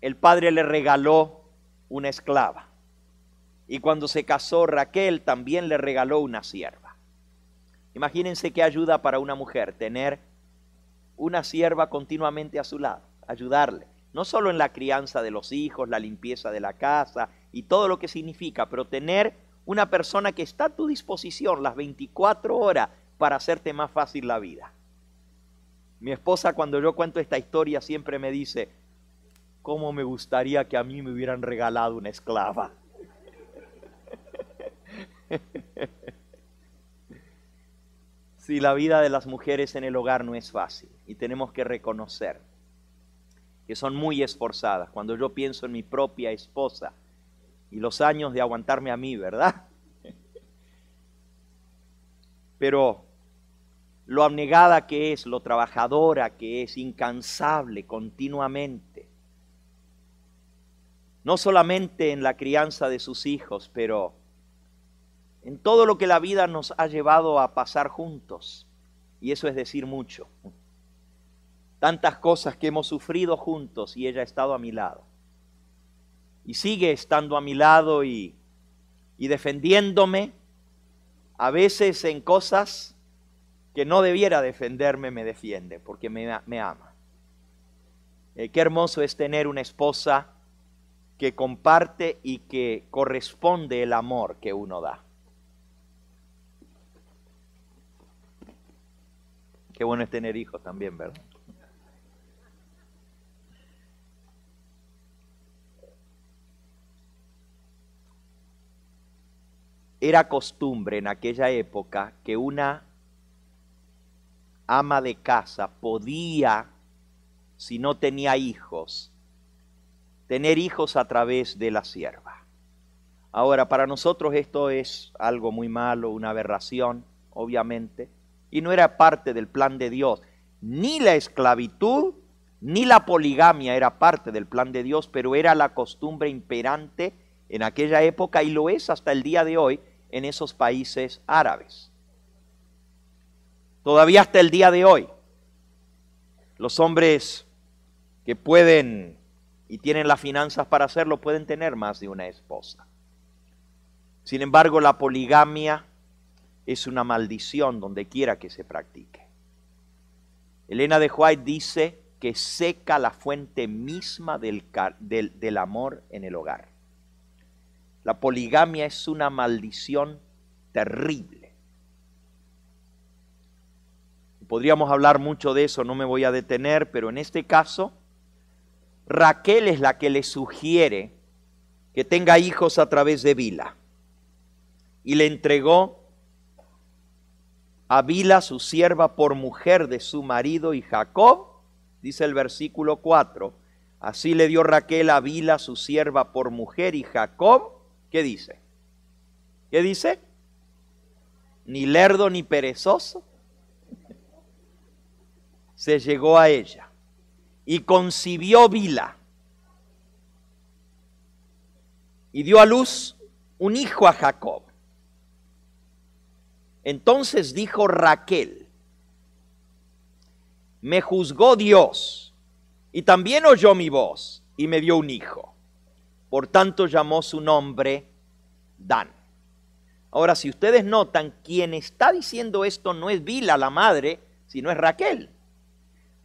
Speaker 2: el padre le regaló una esclava. Y cuando se casó Raquel, también le regaló una sierva. Imagínense qué ayuda para una mujer tener una sierva continuamente a su lado, ayudarle. No solo en la crianza de los hijos, la limpieza de la casa y todo lo que significa, pero tener una persona que está a tu disposición las 24 horas para hacerte más fácil la vida. Mi esposa, cuando yo cuento esta historia, siempre me dice, ¿cómo me gustaría que a mí me hubieran regalado una esclava? Sí, la vida de las mujeres en el hogar no es fácil y tenemos que reconocer que son muy esforzadas. Cuando yo pienso en mi propia esposa y los años de aguantarme a mí, ¿verdad? Pero lo abnegada que es, lo trabajadora que es, incansable continuamente. No solamente en la crianza de sus hijos, pero en todo lo que la vida nos ha llevado a pasar juntos. Y eso es decir mucho. Tantas cosas que hemos sufrido juntos y ella ha estado a mi lado. Y sigue estando a mi lado y defendiéndome, a veces en cosas que no debiera defenderme, me defiende, porque me ama. Qué hermoso es tener una esposa que comparte y que corresponde el amor que uno da. Qué bueno es tener hijos también, ¿verdad? Era costumbre en aquella época que una ama de casa podía, si no tenía hijos, tener hijos a través de la sierva. Ahora, para nosotros esto es algo muy malo, una aberración, obviamente, y no era parte del plan de Dios. Ni la esclavitud, ni la poligamia era parte del plan de Dios, pero era la costumbre imperante en aquella época y lo es hasta el día de hoy en esos países árabes. Todavía hasta el día de hoy, los hombres que pueden y tienen las finanzas para hacerlo pueden tener más de una esposa. Sin embargo, la poligamia es una maldición donde quiera que se practique. Elena de White dice que seca la fuente misma del amor en el hogar. La poligamia es una maldición terrible. Podríamos hablar mucho de eso, no me voy a detener, pero en este caso, Raquel es la que le sugiere que tenga hijos a través de Bilha. Y le entregó a Bilha, su sierva, por mujer de su marido, y Jacob, dice el versículo 4, así le dio Raquel a Bilha, su sierva, por mujer, y Jacob, ¿qué dice? ¿Qué dice? Ni lerdo ni perezoso se llegó a ella y concibió Bilha y dio a luz un hijo a Jacob. Entonces dijo Raquel, me juzgó Dios y también oyó mi voz y me dio un hijo. Por tanto llamó su nombre Dan. Ahora, si ustedes notan, quien está diciendo esto no es Bilha, la madre, sino es Raquel.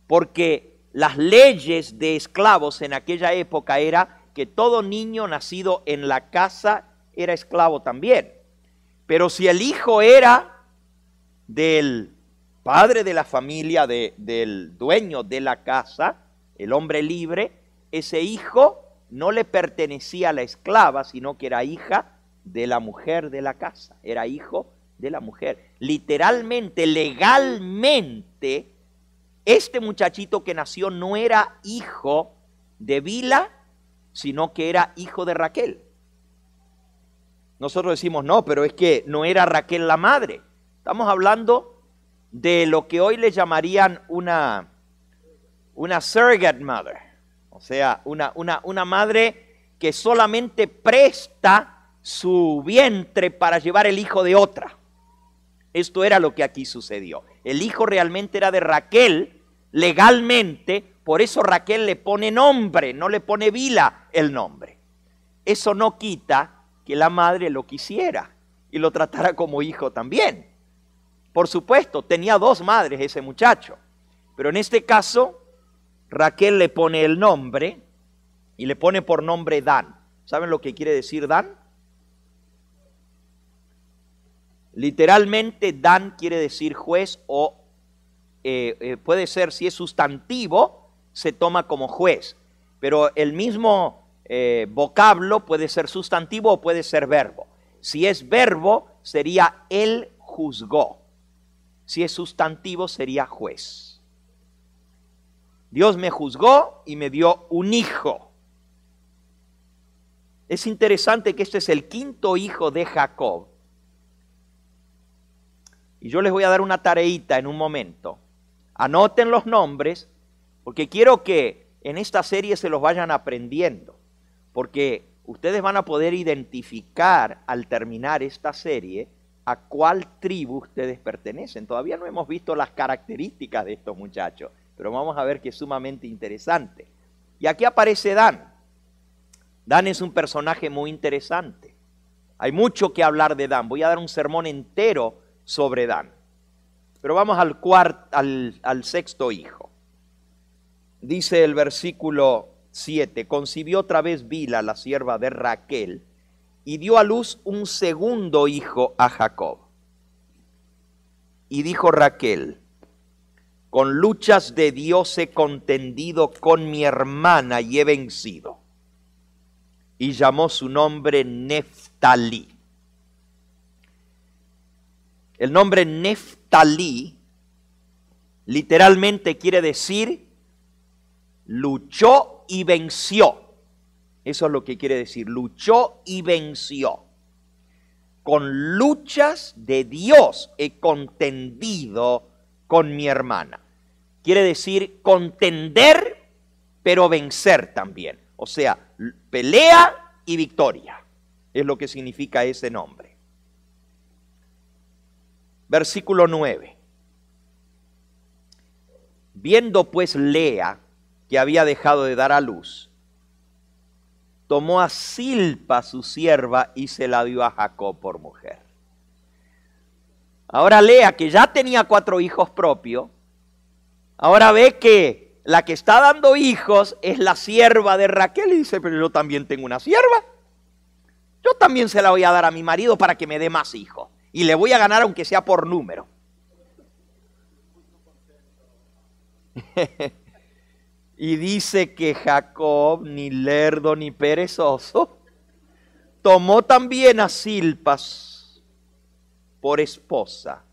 Speaker 2: Porque las leyes de esclavos en aquella época era que todo niño nacido en la casa era esclavo también. Pero si el hijo era del padre de la familia, del dueño de la casa, el hombre libre, ese hijo no le pertenecía a la esclava, sino que era hija de la mujer de la casa, era hijo de la mujer. Literalmente, legalmente, este muchachito que nació no era hijo de Bilha, sino que era hijo de Raquel. Nosotros decimos, no, pero es que no era Raquel la madre. Estamos hablando de lo que hoy le llamarían una surrogate mother, o sea, una madre que solamente presta su vientre para llevar el hijo de otra. Esto era lo que aquí sucedió. El hijo realmente era de Raquel, legalmente, por eso Raquel le pone nombre, no le pone Bila el nombre. Eso no quita que la madre lo quisiera y lo tratara como hijo también. Por supuesto, tenía dos madres ese muchacho, pero en este caso Raquel le pone el nombre y le pone por nombre Dan. ¿Saben lo que quiere decir Dan? Literalmente Dan quiere decir juez o puede ser, si es sustantivo, se toma como juez. Pero el mismo vocablo puede ser sustantivo o puede ser verbo. Si es verbo, sería él juzgó. Si es sustantivo, sería juez. Dios me juzgó y me dio un hijo. Es interesante que este es el quinto hijo de Jacob. Y yo les voy a dar una tareita en un momento. Anoten los nombres, porque quiero que en esta serie se los vayan aprendiendo. Porque ustedes van a poder identificar al terminar esta serie a cuál tribu ustedes pertenecen. Todavía no hemos visto las características de estos muchachos, pero vamos a ver que es sumamente interesante. Y aquí aparece Dan. Dan es un personaje muy interesante. Hay mucho que hablar de Dan. Voy a dar un sermón entero sobre Dan. Pero vamos al sexto hijo. Dice el versículo 7, concibió otra vez Bila, la sierva de Raquel, y dio a luz un segundo hijo a Jacob. Y dijo Raquel, con luchas de Dios he contendido con mi hermana y he vencido. Y llamó su nombre Neftalí. El nombre Neftalí literalmente quiere decir luchó y venció. Eso es lo que quiere decir, luchó y venció. Con luchas de Dios he contendido con mi hermana. Quiere decir contender, pero vencer también. O sea, pelea y victoria. Es lo que significa ese nombre. Versículo 9. Viendo pues Lea que había dejado de dar a luz, tomó a Silpa su sierva y se la dio a Jacob por mujer. Ahora Lea, que ya tenía 4 hijos propios, ahora ve que la que está dando hijos es la sierva de Raquel y dice, pero yo también tengo una sierva. Yo también se la voy a dar a mi marido para que me dé más hijos. Y le voy a ganar aunque sea por número. Y dice que Jacob, ni lerdo ni perezoso, tomó también a Silpas por esposa.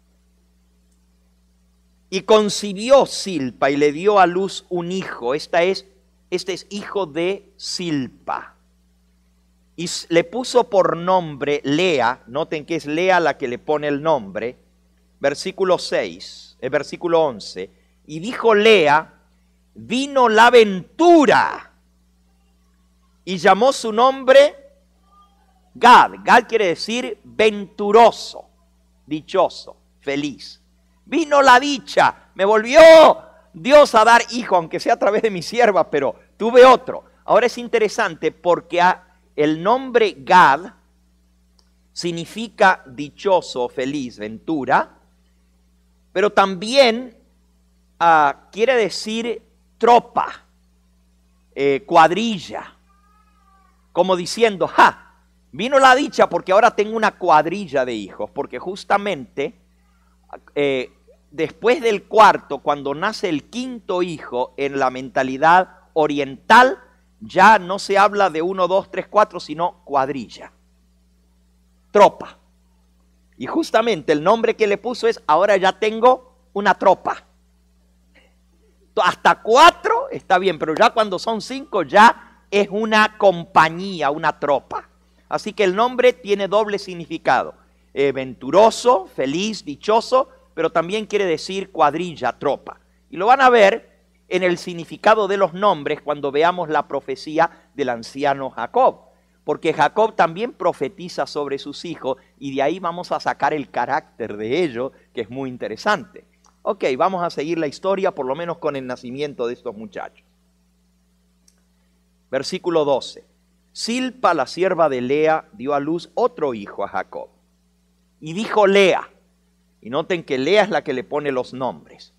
Speaker 2: Y concibió Silpa y le dio a luz un hijo. Este es hijo de Silpa. Y le puso por nombre Lea. Noten que es Lea la que le pone el nombre. Versículo 6, versículo 11. Y dijo Lea, vino la ventura. Y llamó su nombre Gad. Gad quiere decir venturoso, dichoso, feliz. Vino la dicha, me volvió Dios a dar hijo, aunque sea a través de mi sierva, pero tuve otro. Ahora es interesante porque el nombre Gad significa dichoso, feliz, ventura, pero también quiere decir tropa, cuadrilla, como diciendo, vino la dicha porque ahora tengo una cuadrilla de hijos, porque justamente después del cuarto, cuando nace el quinto hijo, en la mentalidad oriental, ya no se habla de 1, 2, 3, 4, sino cuadrilla, tropa. Y justamente el nombre que le puso es, ahora ya tengo una tropa. Hasta 4 está bien, pero ya cuando son 5 ya es una compañía, una tropa. Así que el nombre tiene doble significado. venturoso, feliz, dichoso, pero también quiere decir cuadrilla, tropa. Y lo van a ver en el significado de los nombres cuando veamos la profecía del anciano Jacob. Porque Jacob también profetiza sobre sus hijos y de ahí vamos a sacar el carácter de ellos, que es muy interesante. Ok, vamos a seguir la historia, por lo menos con el nacimiento de estos muchachos. Versículo 12. Silpa, la sierva de Lea, dio a luz otro hijo a Jacob. Y dijo Lea, y noten que Lea es la que le pone los nombres,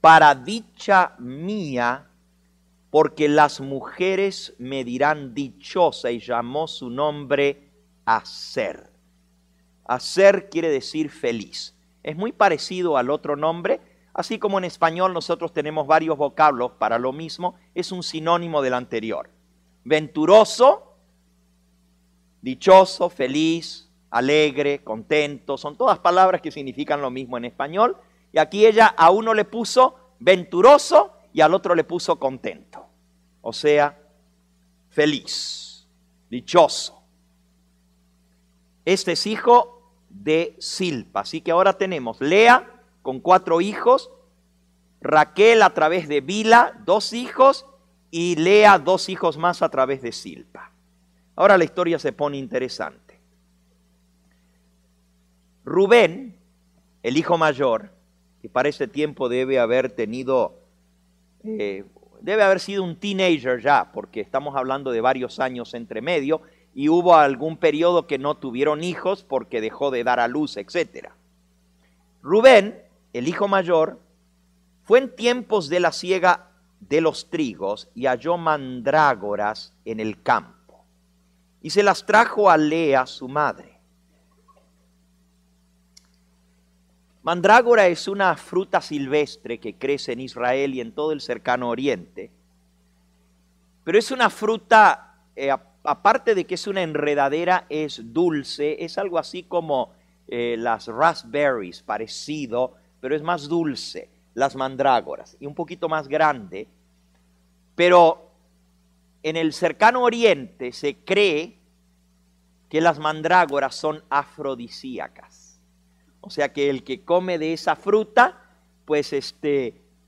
Speaker 2: para dicha mía, porque las mujeres me dirán dichosa, y llamó su nombre Aser. Aser quiere decir feliz. Es muy parecido al otro nombre, así como en español nosotros tenemos varios vocablos para lo mismo, es un sinónimo del anterior. Venturoso, dichoso, feliz, alegre, contento, son todas palabras que significan lo mismo en español. Y aquí ella a uno le puso venturoso y al otro le puso contento. O sea, feliz, dichoso. Este es hijo de Silpa. Así que ahora tenemos Lea con 4 hijos, Raquel a través de Bila, 2 hijos, y Lea 2 hijos más a través de Silpa. Ahora la historia se pone interesante. Rubén, el hijo mayor, que para ese tiempo debe haber tenido, debe haber sido un teenager ya, porque estamos hablando de varios años entre medio, y hubo algún periodo que no tuvieron hijos porque dejó de dar a luz, etc. Rubén, el hijo mayor, fue en tiempos de la siega de los trigos y halló mandrágoras en el campo, y se las trajo a Lea, su madre. Mandrágora es una fruta silvestre que crece en Israel y en todo el cercano oriente, pero es una fruta, aparte de que es una enredadera, es dulce, es algo así como las raspberries, parecido, pero es más dulce, las mandrágoras, y un poquito más grande. Pero en el cercano oriente se cree que las mandrágoras son afrodisíacas. O sea que el que come de esa fruta, pues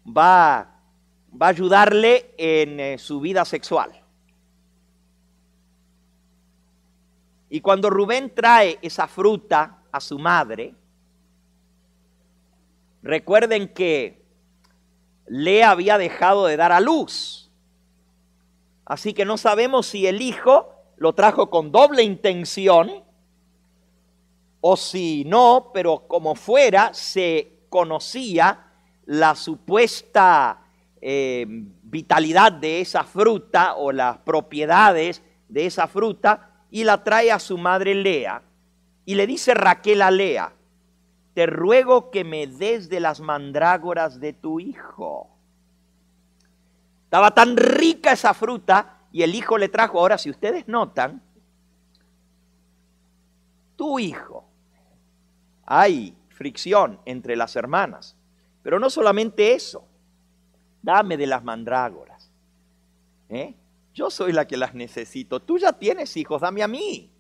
Speaker 2: va a ayudarle en su vida sexual. Y cuando Rubén trae esa fruta a su madre, recuerden que Lea había dejado de dar a luz. Así que no sabemos si el hijo lo trajo con doble intención o si no, pero como fuera, se conocía la supuesta vitalidad de esa fruta o las propiedades de esa fruta, y la trae a su madre Lea. Y le dice Raquel a Lea: te ruego que me des de las mandrágoras de tu hijo. Estaba tan rica esa fruta y el hijo le trajo. Ahora, si ustedes notan, tu hijo, hay fricción entre las hermanas, pero no solamente eso, dame de las mandrágoras. Yo soy la que las necesito, tú ya tienes hijos, dame a mí.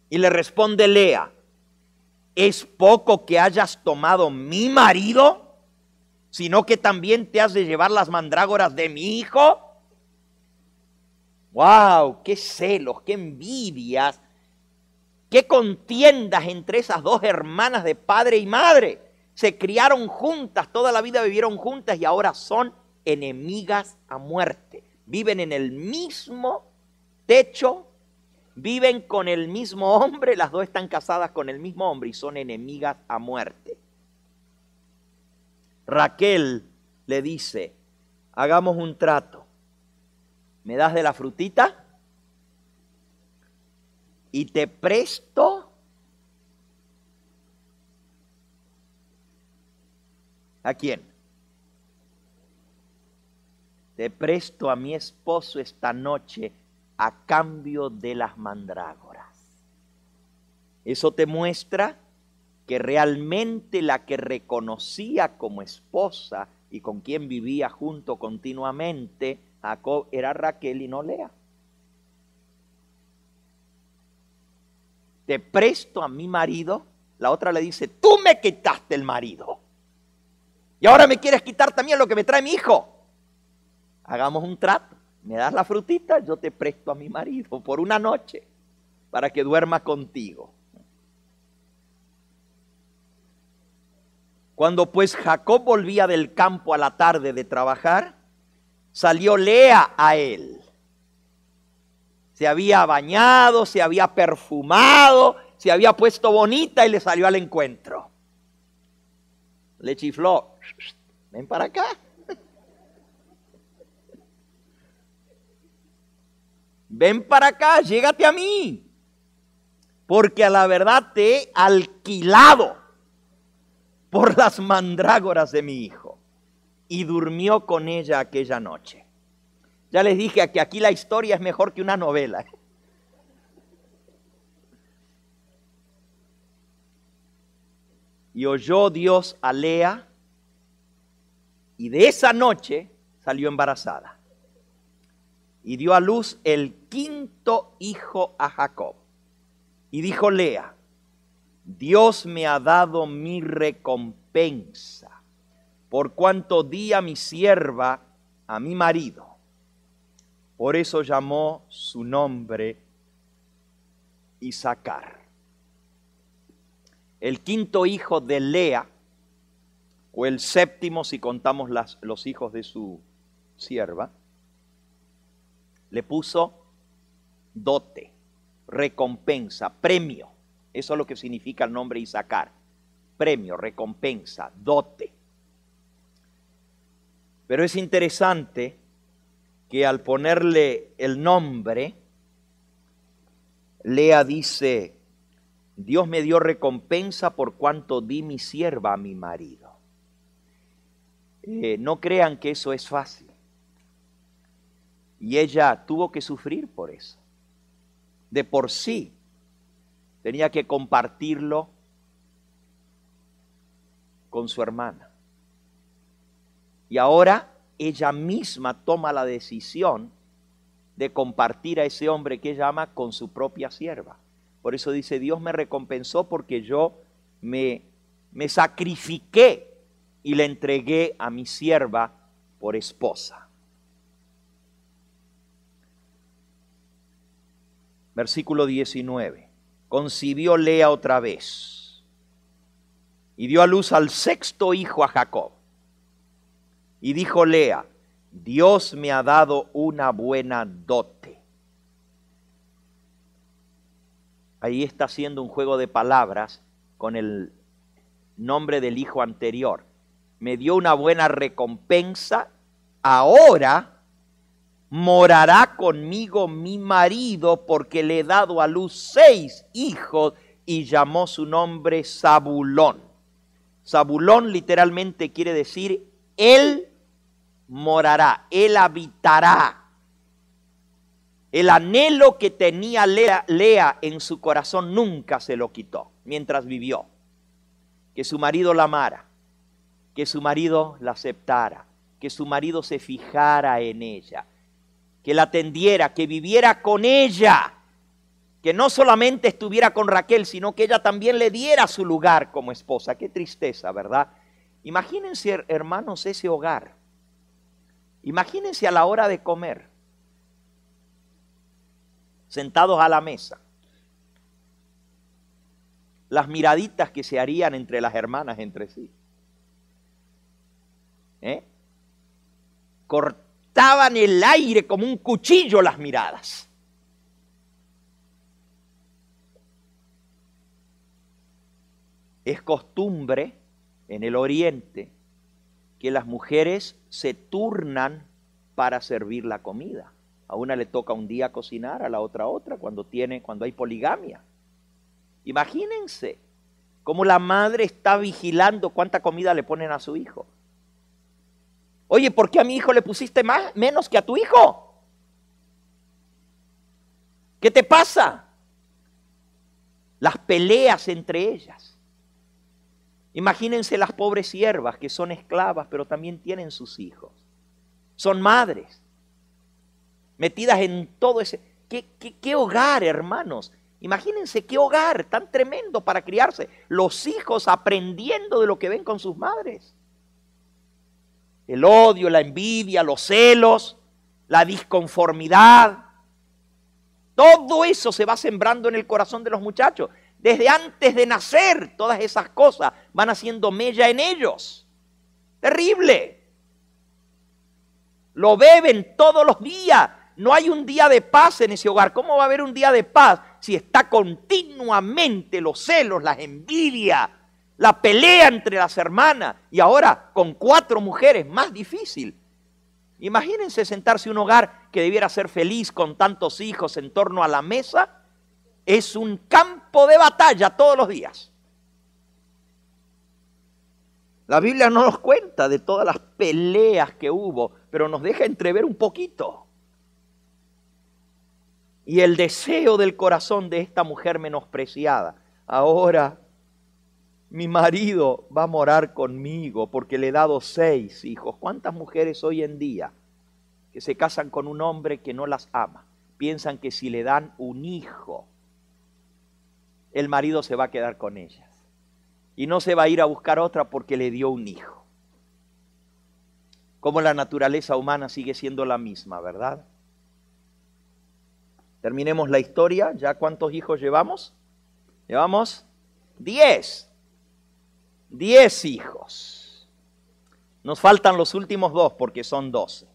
Speaker 2: Y le responde Lea: ¿es poco que hayas tomado mi marido, sino que también te has de llevar las mandrágoras de mi hijo? ¡Wow! ¡Qué celos, qué envidias, qué contiendas entre esas dos hermanas de padre y madre! Se criaron juntas, toda la vida vivieron juntas y ahora son enemigas a muerte. Viven en el mismo techo, viven con el mismo hombre, las dos están casadas con el mismo hombre y son enemigas a muerte. Raquel le dice: hagamos un trato. ¿Me das de la frutita? Y te presto ¿a quién? Te presto a mi esposo esta noche a cambio de las mandrágoras. Eso te muestra que realmente la que reconocía como esposa y con quien vivía junto continuamente Jacob era Raquel y no Lea. te presto a mi marido. La otra le dice, tú me quitaste el marido. Y ahora me quieres quitar también lo que me trae mi hijo. Hagamos un trato. Me das la frutita, yo te presto a mi marido por una noche para que duerma contigo. Cuando pues Jacob volvía del campo a la tarde de trabajar, salió Lea a él. Se había bañado, se había perfumado, se había puesto bonita y le salió al encuentro. Le chifló, ven para acá. Ven para acá, llégate a mí, porque a la verdad te he alquilado por las mandrágoras de mi hijo. Y durmió con ella aquella noche. Ya les dije que aquí la historia es mejor que una novela. Y oyó Dios a Lea, y de esa noche salió embarazada. Y dio a luz el 5º hijo a Jacob. Y dijo Lea, Dios me ha dado mi recompensa, por cuanto di a mi sierva a mi marido. Por eso llamó su nombre Isacar. El 5º hijo de Lea, o el 7º si contamos los hijos de su sierva, le puso dote, recompensa, premio. Eso es lo que significa el nombre Isacar. Premio, recompensa, dote. Pero es interesante que al ponerle el nombre, Lea dice, Dios me dio recompensa por cuanto di mi sierva a mi marido. No crean que eso es fácil. Y ella tuvo que sufrir por eso. De por sí, tenía que compartirlo con su hermana. Y ahora ella misma toma la decisión de compartir a ese hombre que ella ama con su propia sierva. Por eso dice, Dios me recompensó porque yo me sacrifiqué y le entregué a mi sierva por esposa. Versículo 19. Concibió Lea otra vez y dio a luz al 6º hijo a Jacob. Y dijo Lea, Dios me ha dado una buena dote. Ahí está haciendo un juego de palabras con el nombre del hijo anterior. Me dio una buena recompensa, ahora morará conmigo mi marido porque le he dado a luz 6 hijos, y llamó su nombre Zabulón. Zabulón literalmente quiere decir él morará, él habitará. El anhelo que tenía Lea en su corazón nunca se lo quitó mientras vivió. Que su marido la amara, que su marido la aceptara, que su marido se fijara en ella, que la atendiera, que viviera con ella, que no solamente estuviera con Raquel, sino que ella también le diera su lugar como esposa. Qué tristeza, ¿verdad? Imagínense, hermanos, ese hogar. Imagínense a la hora de comer, sentados a la mesa, las miraditas que se harían entre las hermanas entre sí. Cortaban el aire como un cuchillo las miradas. Es costumbre en el Oriente que las mujeres se turnan para servir la comida. A una le toca un día cocinar, a la otra cuando hay poligamia. Imagínense cómo la madre está vigilando cuánta comida le ponen a su hijo. Oye, ¿por qué a mi hijo le pusiste menos que a tu hijo? ¿Qué te pasa? Las peleas entre ellas. Imagínense las pobres siervas que son esclavas, pero también tienen sus hijos. Son madres, metidas en todo ese... ¿Qué hogar, hermanos? Imagínense qué hogar tan tremendo para criarse. Los hijos aprendiendo de lo que ven con sus madres. El odio, la envidia, los celos, la disconformidad. Todo eso se va sembrando en el corazón de los muchachos. Desde antes de nacer, todas esas cosas van haciendo mella en ellos. Terrible. Lo beben todos los días. No hay un día de paz en ese hogar. ¿Cómo va a haber un día de paz si está continuamente los celos, las envidias, la pelea entre las hermanas? Y ahora con 4 mujeres, más difícil. Imagínense sentarse en un hogar que debiera ser feliz con tantos hijos en torno a la mesa. Es un campo de batalla todos los días. La Biblia no nos cuenta de todas las peleas que hubo, pero nos deja entrever un poquito. Y el deseo del corazón de esta mujer menospreciada. Ahora mi marido va a morar conmigo porque le he dado 6 hijos. ¿Cuántas mujeres hoy en día que se casan con un hombre que no las ama? Piensan que si le dan un hijo, el marido se va a quedar con ellas. Y no se va a ir a buscar otra porque le dio un hijo. Como la naturaleza humana sigue siendo la misma, ¿verdad? Terminemos la historia. ¿Ya cuántos hijos llevamos? Llevamos 10. 10 hijos. Nos faltan los últimos 2 porque son 12.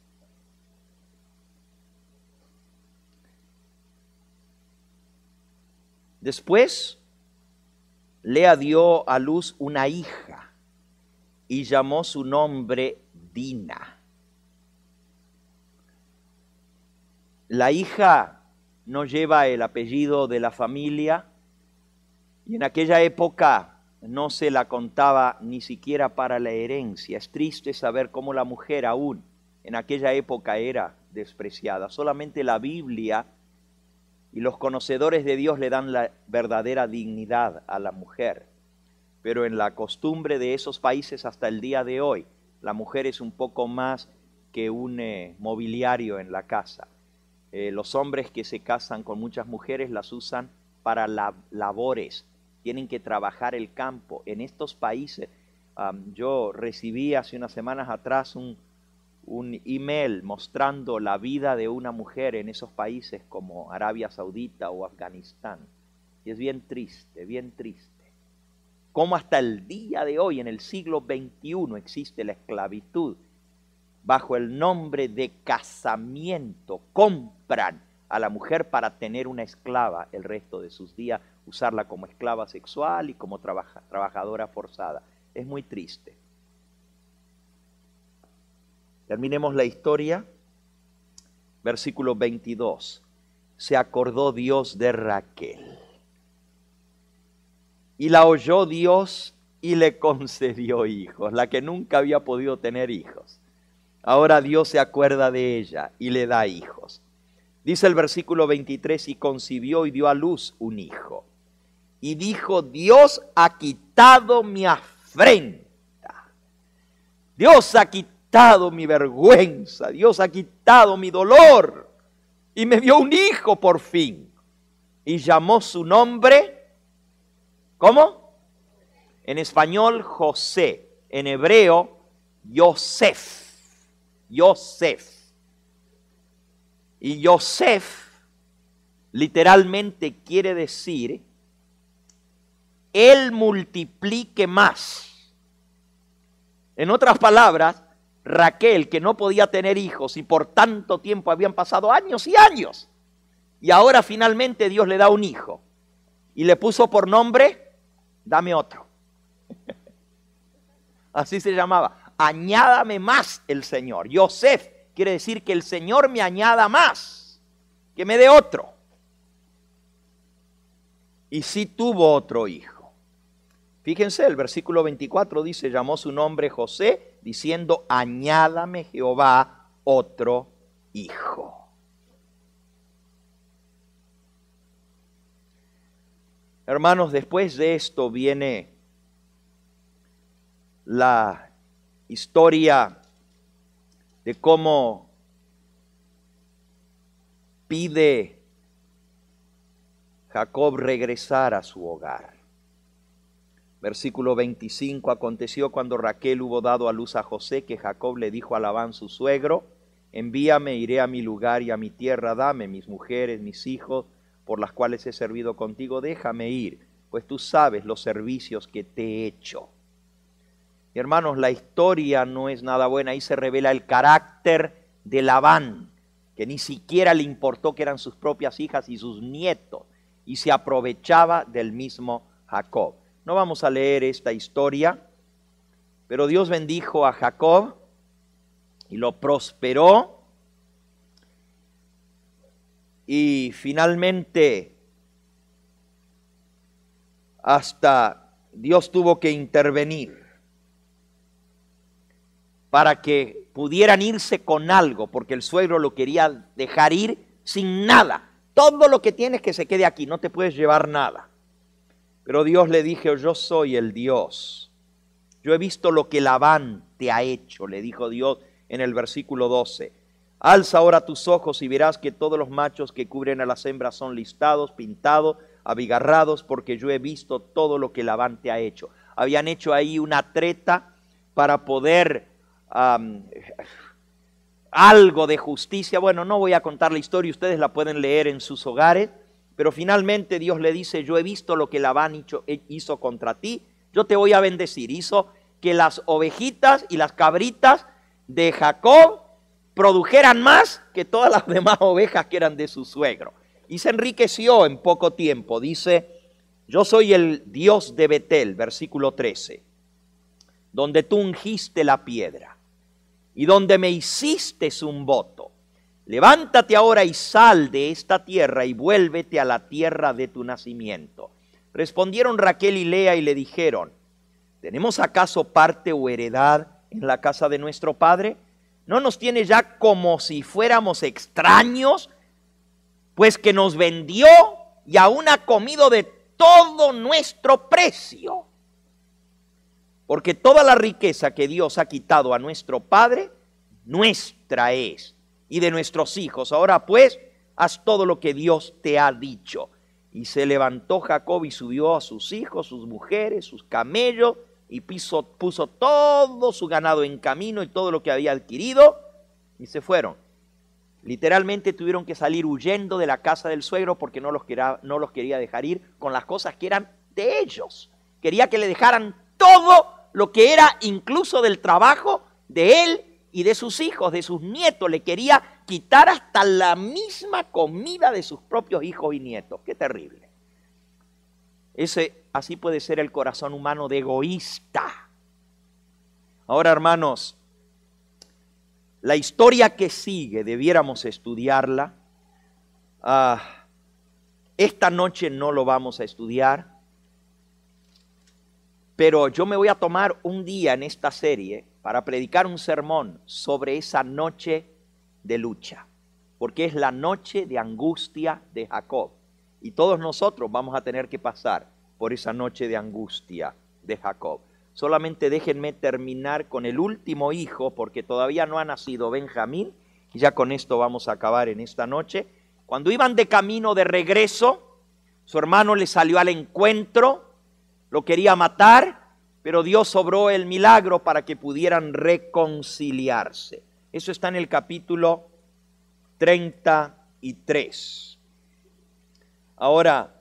Speaker 2: Después, Lea dio a luz una hija y llamó su nombre Dina. La hija no lleva el apellido de la familia y en aquella época no se la contaba ni siquiera para la herencia. Es triste saber cómo la mujer aún en aquella época era despreciada. Solamente la Biblia y los conocedores de Dios le dan la verdadera dignidad a la mujer. Pero en la costumbre de esos países hasta el día de hoy, la mujer es un poco más que un mobiliario en la casa. Los hombres que se casan con muchas mujeres las usan para labores. Tienen que trabajar el campo. En estos países, yo recibí hace unas semanas atrás un email mostrando la vida de una mujer en esos países como Arabia Saudita o Afganistán. Y es bien triste, bien triste. Cómo hasta el día de hoy, en el siglo XXI, existe la esclavitud. Bajo el nombre de casamiento, compran a la mujer para tener una esclava el resto de sus días, usarla como esclava sexual y como trabajadora forzada. Es muy triste. Terminemos la historia. Versículo 22. Se acordó Dios de Raquel. Y la oyó Dios y le concedió hijos, la que nunca había podido tener hijos. Ahora Dios se acuerda de ella y le da hijos. Dice el versículo 23, y concibió y dio a luz un hijo. Y dijo, Dios ha quitado mi afrenta. Dios ha quitado mi vergüenza. Dios ha quitado mi dolor. Y me dio un hijo por fin. Y llamó su nombre, ¿cómo? En español, José. En hebreo, Yosef. Yosef. Y Yosef literalmente quiere decir, él multiplique más. En otras palabras, Raquel, que no podía tener hijos y por tanto tiempo habían pasado años y años, y ahora finalmente Dios le da un hijo y le puso por nombre, dame otro. Así se llamaba. Añádame más el Señor. Yosef quiere decir que el Señor me añada más, que me dé otro. Y sí tuvo otro hijo. Fíjense, el versículo 24 dice, llamó su nombre José, diciendo, añádame Jehová otro hijo. Hermanos, después de esto viene la historia de cómo pide Jacob regresara a su hogar. Versículo 25, aconteció cuando Raquel hubo dado a luz a José, que Jacob le dijo a Labán su suegro, envíame, iré a mi lugar y a mi tierra, dame mis mujeres, mis hijos, por las cuales he servido contigo, déjame ir, pues tú sabes los servicios que te he hecho. Y hermanos, la historia no es nada buena, ahí se revela el carácter de Labán, que ni siquiera le importó que eran sus propias hijas y sus nietos, y se aprovechaba del mismo Jacob. No vamos a leer esta historia, pero Dios bendijo a Jacob y lo prosperó. Y finalmente, hasta Dios tuvo que intervenir para que pudieran irse con algo, porque el suegro lo quería dejar ir sin nada. Todo lo que tienes que se quede aquí, no te puedes llevar nada. Pero Dios le dijo, yo soy el Dios. Yo he visto lo que Labán te ha hecho, le dijo Dios en el versículo 12. Alza ahora tus ojos y verás que todos los machos que cubren a las hembras son listados, pintados, abigarrados, porque yo he visto todo lo que Labán te ha hecho. Habían hecho ahí una treta para poder algo de justicia. Bueno, no voy a contar la historia, ustedes la pueden leer en sus hogares. Pero finalmente Dios le dice, yo he visto lo que Labán hizo contra ti, yo te voy a bendecir. Hizo que las ovejitas y las cabritas de Jacob produjeran más que todas las demás ovejas que eran de su suegro. Y se enriqueció en poco tiempo. Dice, yo soy el Dios de Betel, versículo 13, donde tú ungiste la piedra y donde me hiciste un voto. Levántate ahora y sal de esta tierra y vuélvete a la tierra de tu nacimiento. Respondieron Raquel y Lea y le dijeron, ¿tenemos acaso parte o heredad en la casa de nuestro padre? ¿No nos tiene ya como si fuéramos extraños? Pues que nos vendió y aún ha comido de todo nuestro precio. Porque toda la riqueza que Dios ha quitado a nuestro padre, nuestra es. Y de nuestros hijos. Ahora pues, haz todo lo que Dios te ha dicho. Y se levantó Jacob y subió a sus hijos, sus mujeres, sus camellos, y puso todo su ganado en camino y todo lo que había adquirido, y se fueron. Literalmente tuvieron que salir huyendo de la casa del suegro porque no los quería dejar ir con las cosas que eran de ellos. Quería que le dejaran todo lo que era incluso del trabajo de él y de sus hijos, de sus nietos. Le quería quitar hasta la misma comida de sus propios hijos y nietos. ¡Qué terrible! Así puede ser el corazón humano de egoísta. Ahora, hermanos, la historia que sigue debiéramos estudiarla. Esta noche no lo vamos a estudiar, pero yo me voy a tomar un día en esta serie para predicar un sermón sobre esa noche de lucha, porque es la noche de angustia de Jacob. Y todos nosotros vamos a tener que pasar por esa noche de angustia de Jacob. Solamente déjenme terminar con el último hijo, porque todavía no ha nacido Benjamín, y ya con esto vamos a acabar en esta noche. Cuando iban de camino de regreso, su hermano le salió al encuentro, lo quería matar, pero Dios obró el milagro para que pudieran reconciliarse. Eso está en el capítulo 33. Ahora,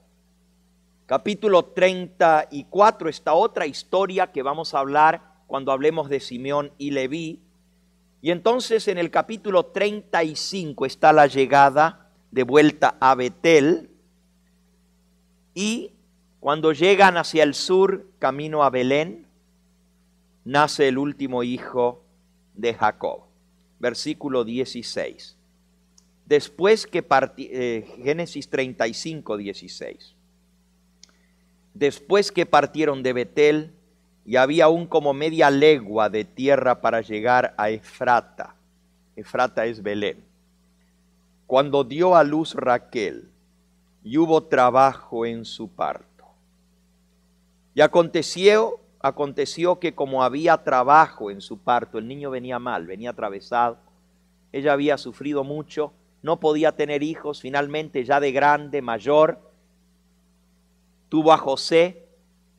Speaker 2: capítulo 34, esta otra historia que vamos a hablar cuando hablemos de Simeón y Leví. Y entonces en el capítulo 35 está la llegada de vuelta a Betel. Y cuando llegan hacia el sur, camino a Belén, nace el último hijo de Jacob. Versículo 16. Después que Génesis 35, 16. Después que partieron de Betel, y había aún como media legua de tierra para llegar a Efrata. Efrata es Belén. Cuando dio a luz Raquel, y hubo trabajo en su parto. Y aconteció que como había trabajo en su parto, el niño venía mal, venía atravesado, ella había sufrido mucho, no podía tener hijos, finalmente ya de grande, mayor, tuvo a José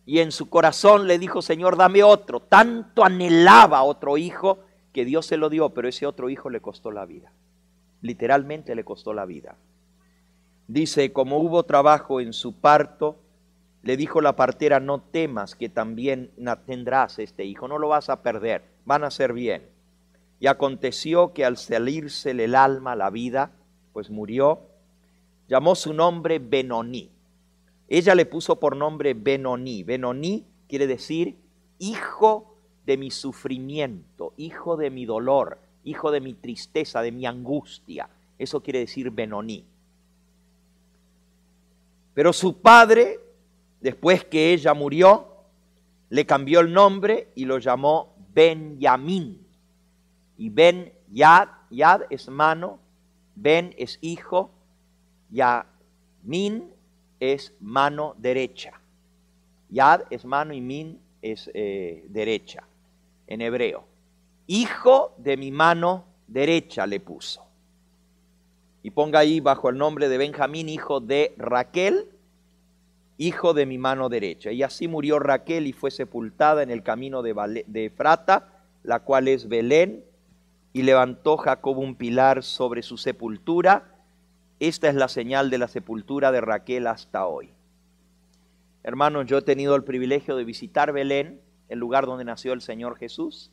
Speaker 2: y en su corazón le dijo, Señor, dame otro. Tanto anhelaba otro hijo que Dios se lo dio, pero ese otro hijo le costó la vida. Literalmente le costó la vida. Dice, como hubo trabajo en su parto, le dijo la partera, no temas que también tendrás este hijo, no lo vas a perder, van a ser bien. Y aconteció que al salírsele el alma, la vida, pues murió, llamó su nombre Benoní. Ella le puso por nombre Benoní. Benoní quiere decir hijo de mi sufrimiento, hijo de mi dolor, hijo de mi tristeza, de mi angustia. Eso quiere decir Benoní. Pero su padre, después que ella murió, le cambió el nombre y lo llamó Benjamín. Y Yad es mano, Ben es hijo, Yamin es mano derecha. Yad es mano y Min es derecha, en hebreo. Hijo de mi mano derecha le puso. Y ponga ahí bajo el nombre de Benjamín, hijo de Raquel, hijo de mi mano derecha. Y así murió Raquel y fue sepultada en el camino de Efrata, la cual es Belén, y levantó Jacob un pilar sobre su sepultura. Esta es la señal de la sepultura de Raquel hasta hoy. Hermanos, yo he tenido el privilegio de visitar Belén, el lugar donde nació el Señor Jesús.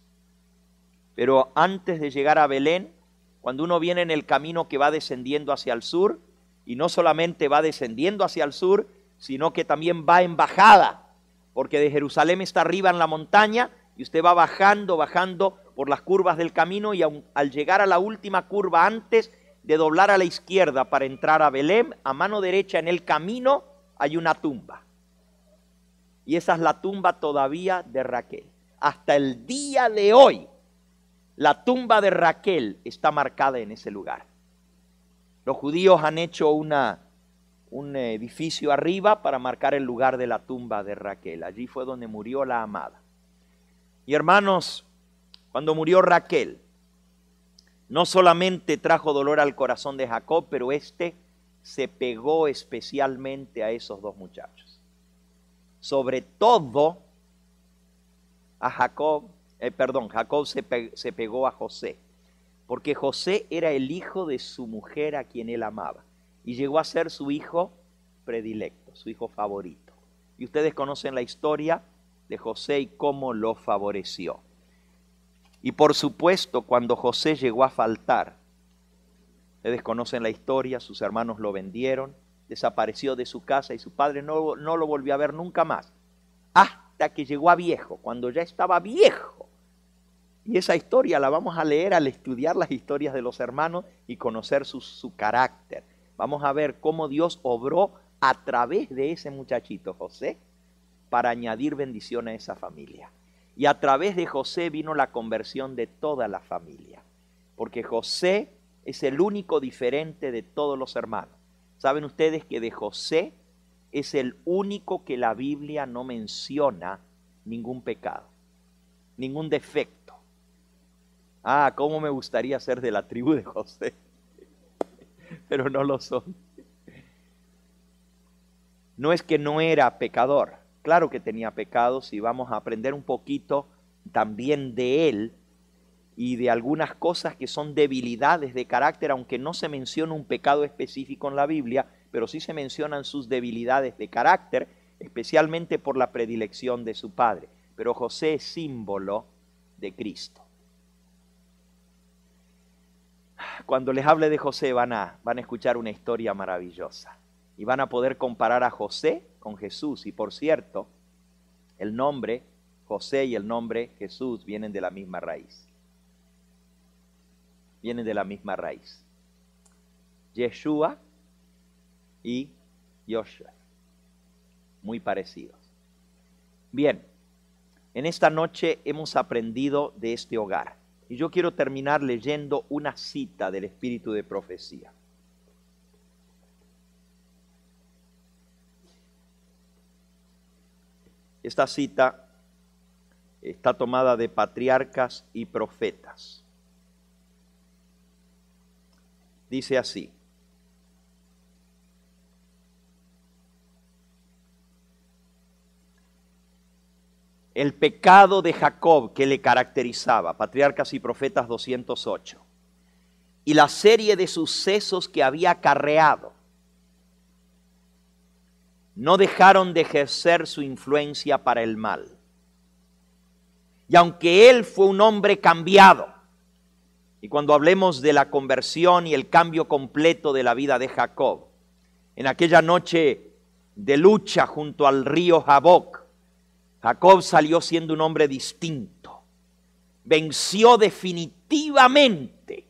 Speaker 2: Pero antes de llegar a Belén, cuando uno viene en el camino que va descendiendo hacia el sur, y no solamente va descendiendo hacia el sur, sino que también va en bajada, porque de Jerusalén está arriba en la montaña, y usted va bajando por las curvas del camino, y al llegar a la última curva, antes de doblar a la izquierda para entrar a Belén, a mano derecha en el camino hay una tumba. Y esa es la tumba todavía de Raquel. Hasta el día de hoy, la tumba de Raquel está marcada en ese lugar. Los judíos han hecho un edificio arriba para marcar el lugar de la tumba de Raquel. Allí fue donde murió la amada. Y hermanos, cuando murió Raquel, no solamente trajo dolor al corazón de Jacob, pero este se pegó especialmente a esos dos muchachos. Sobre todo a Jacob se pegó a José, porque José era el hijo de su mujer a quien él amaba, y llegó a ser su hijo predilecto, su hijo favorito. Y ustedes conocen la historia de José y cómo lo favoreció. Y por supuesto, cuando José llegó a faltar, ustedes conocen la historia, sus hermanos lo vendieron, desapareció de su casa y su padre no lo volvió a ver nunca más, hasta que llegó a viejo, cuando ya estaba viejo. Y esa historia la vamos a leer al estudiar las historias de los hermanos y conocer su carácter. Vamos a ver cómo Dios obró a través de ese muchachito José para añadir bendición a esa familia. Y a través de José vino la conversión de toda la familia, porque José es el único diferente de todos los hermanos. ¿Saben ustedes que de José es el único que la Biblia no menciona ningún pecado, ningún defecto? Ah, cómo me gustaría ser de la tribu de José, pero no lo son. No es que no era pecador, claro que tenía pecados, y vamos a aprender un poquito también de él y de algunas cosas que son debilidades de carácter, aunque no se menciona un pecado específico en la Biblia, pero sí se mencionan sus debilidades de carácter, especialmente por la predilección de su padre. Pero José es símbolo de Cristo. Cuando les hable de José van a escuchar una historia maravillosa y van a poder comparar a José con Jesús. Y por cierto, el nombre José y el nombre Jesús vienen de la misma raíz. Vienen de la misma raíz. Yeshua y Joshua, muy parecidos. Bien, en esta noche hemos aprendido de este hogar. Y yo quiero terminar leyendo una cita del Espíritu de Profecía. Esta cita está tomada de Patriarcas y Profetas. Dice así: el pecado de Jacob que le caracterizaba, Patriarcas y Profetas 208, y la serie de sucesos que había acarreado, no dejaron de ejercer su influencia para el mal. Y aunque él fue un hombre cambiado, y cuando hablemos de la conversión y el cambio completo de la vida de Jacob, en aquella noche de lucha junto al río Jaboc, Jacob salió siendo un hombre distinto, venció definitivamente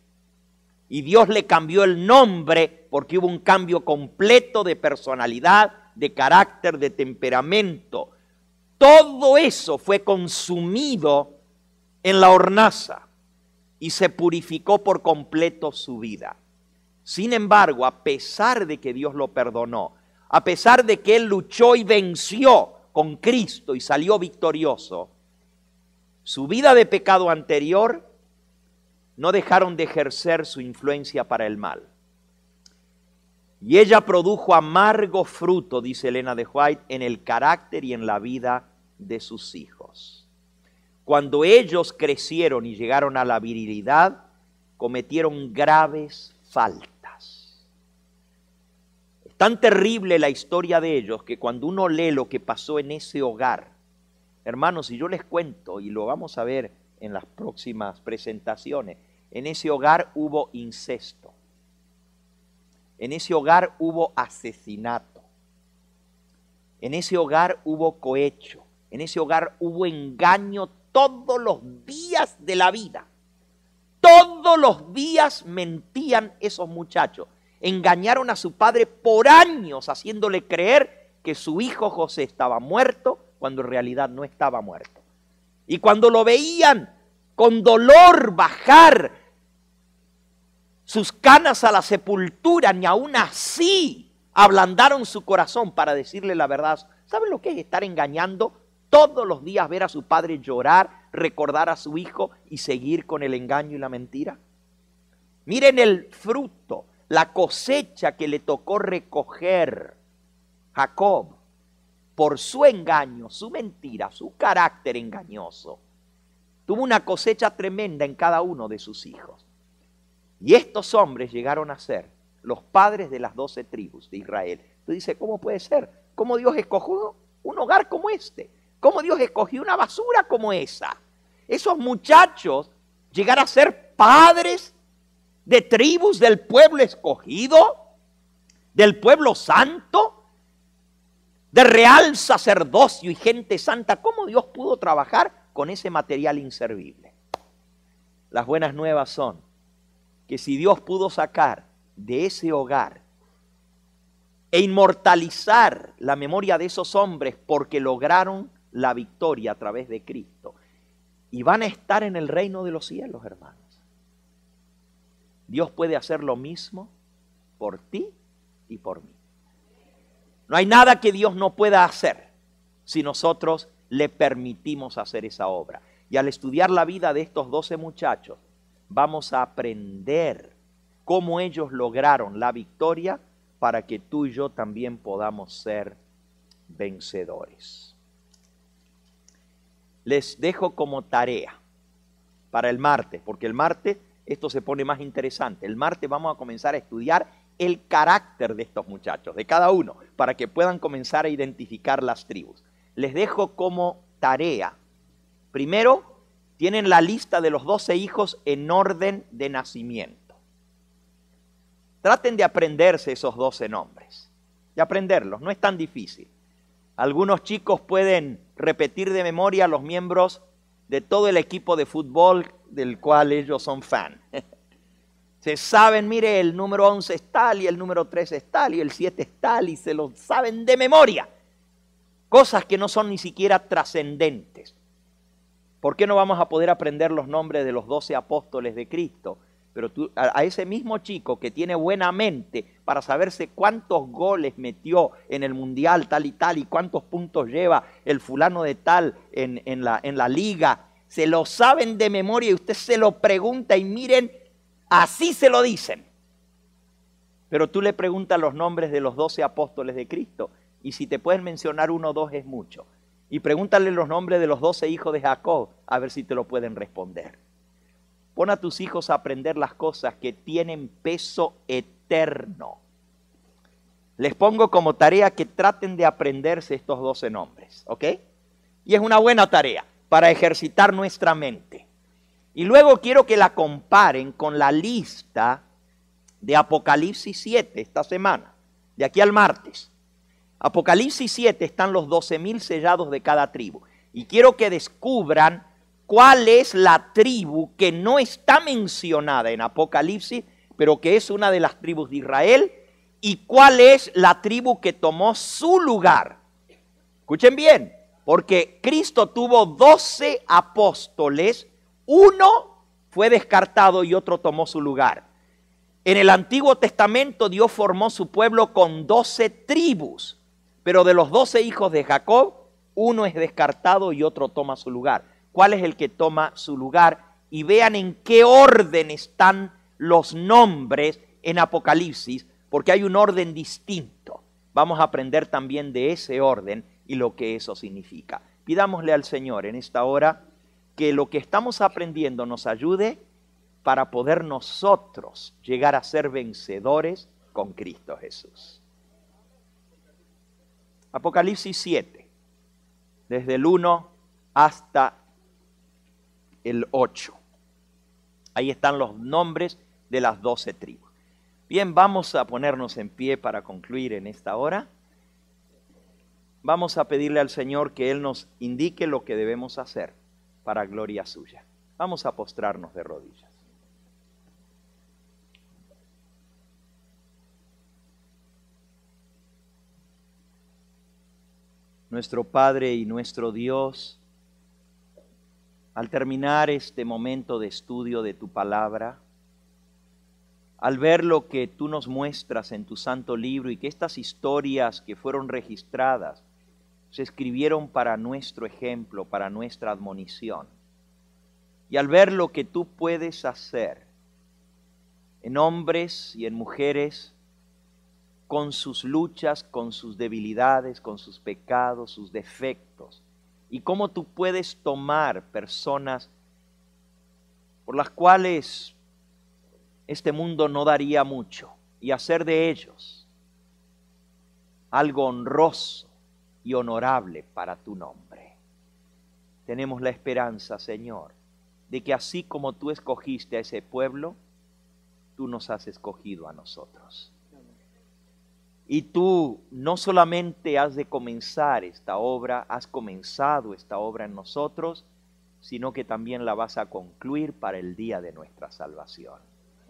Speaker 2: y Dios le cambió el nombre porque hubo un cambio completo de personalidad, de carácter, de temperamento. Todo eso fue consumido en la hornaza y se purificó por completo su vida. Sin embargo, a pesar de que Dios lo perdonó, a pesar de que él luchó y venció con Cristo y salió victorioso, su vida de pecado anterior no dejaron de ejercer su influencia para el mal. Y ella produjo amargo fruto, dice Elena de White, en el carácter y en la vida de sus hijos. Cuando ellos crecieron y llegaron a la virilidad, cometieron graves faltas. Es tan terrible la historia de ellos que cuando uno lee lo que pasó en ese hogar, hermanos, si yo les cuento, y lo vamos a ver en las próximas presentaciones, en ese hogar hubo incesto. En ese hogar hubo asesinato. En ese hogar hubo cohecho. En ese hogar hubo engaño todos los días de la vida. Todos los días mentían esos muchachos. Engañaron a su padre por años haciéndole creer que su hijo José estaba muerto cuando en realidad no estaba muerto. Y cuando lo veían con dolor bajar sus canas a la sepultura, ni aún así ablandaron su corazón para decirle la verdad. ¿Saben lo que es estar engañando? Todos los días ver a su padre llorar, recordar a su hijo y seguir con el engaño y la mentira. Miren el fruto, la cosecha que le tocó recoger Jacob por su engaño, su mentira, su carácter engañoso. Tuvo una cosecha tremenda en cada uno de sus hijos. Y estos hombres llegaron a ser los padres de las 12 tribus de Israel. Tú dices, ¿cómo puede ser? ¿Cómo Dios escogió un hogar como este? ¿Cómo Dios escogió una basura como esa? Esos muchachos llegar a ser padres de tribus del pueblo escogido, del pueblo santo, de real sacerdocio y gente santa. ¿Cómo Dios pudo trabajar con ese material inservible? Las buenas nuevas son que si Dios pudo sacar de ese hogar e inmortalizar la memoria de esos hombres porque lograron la victoria a través de Cristo, y van a estar en el reino de los cielos, hermanos. Dios puede hacer lo mismo por ti y por mí. No hay nada que Dios no pueda hacer si nosotros le permitimos hacer esa obra. Y al estudiar la vida de estos 12 muchachos, vamos a aprender cómo ellos lograron la victoria para que tú y yo también podamos ser vencedores. Les dejo como tarea para el martes, porque el martes esto se pone más interesante. El martes vamos a comenzar a estudiar el carácter de estos muchachos, de cada uno, para que puedan comenzar a identificar las tribus. Les dejo como tarea, primero, tienen la lista de los 12 hijos en orden de nacimiento. Traten de aprenderse esos 12 nombres, de aprenderlos, no es tan difícil. Algunos chicos pueden repetir de memoria los miembros de todo el equipo de fútbol del cual ellos son fan. Se saben, mire, el número 11 es tal y el número 3 es tal y el 7 es tal y se lo saben de memoria. Cosas que no son ni siquiera trascendentes. ¿Por qué no vamos a poder aprender los nombres de los 12 apóstoles de Cristo? Pero tú, a ese mismo chico que tiene buena mente para saberse cuántos goles metió en el mundial tal y cuántos puntos lleva el fulano de tal en la liga, se lo saben de memoria y usted se lo pregunta y miren, así se lo dicen. Pero tú le preguntas los nombres de los 12 apóstoles de Cristo y si te pueden mencionar 1 o 2 es mucho. Y pregúntale los nombres de los 12 hijos de Jacob, a ver si te lo pueden responder. Pon a tus hijos a aprender las cosas que tienen peso eterno. Les pongo como tarea que traten de aprenderse estos 12 nombres, ¿ok? Y es una buena tarea para ejercitar nuestra mente. Y luego quiero que la comparen con la lista de Apocalipsis 7 esta semana, de aquí al martes. Apocalipsis 7 están los 12,000 sellados de cada tribu. Y quiero que descubran cuál es la tribu que no está mencionada en Apocalipsis, pero que es una de las tribus de Israel, y cuál es la tribu que tomó su lugar. Escuchen bien, porque Cristo tuvo 12 apóstoles, uno fue descartado y otro tomó su lugar. En el Antiguo Testamento Dios formó su pueblo con 12 tribus, pero de los 12 hijos de Jacob, uno es descartado y otro toma su lugar. ¿Cuál es el que toma su lugar? Y vean en qué orden están los nombres en Apocalipsis, porque hay un orden distinto. Vamos a aprender también de ese orden y lo que eso significa. Pidámosle al Señor en esta hora que lo que estamos aprendiendo nos ayude para poder nosotros llegar a ser vencedores con Cristo Jesús. Apocalipsis 7, desde el 1 hasta el 8. Ahí están los nombres de las 12 tribus. Bien, vamos a ponernos en pie para concluir en esta hora. Vamos a pedirle al Señor que Él nos indique lo que debemos hacer para gloria suya. Vamos a postrarnos de rodillas. Nuestro Padre y nuestro Dios, al terminar este momento de estudio de tu palabra, al ver lo que tú nos muestras en tu santo libro y que estas historias que fueron registradas se escribieron para nuestro ejemplo, para nuestra admonición, y al ver lo que tú puedes hacer en hombres y en mujeres con sus luchas, con sus debilidades, con sus pecados, sus defectos, y cómo tú puedes tomar personas por las cuales este mundo no daría mucho y hacer de ellos algo honroso y honorable para tu nombre. Tenemos la esperanza, Señor, de que así como tú escogiste a ese pueblo, tú nos has escogido a nosotros. Y tú no solamente has de comenzar esta obra, has comenzado esta obra en nosotros, sino que también la vas a concluir para el día de nuestra salvación.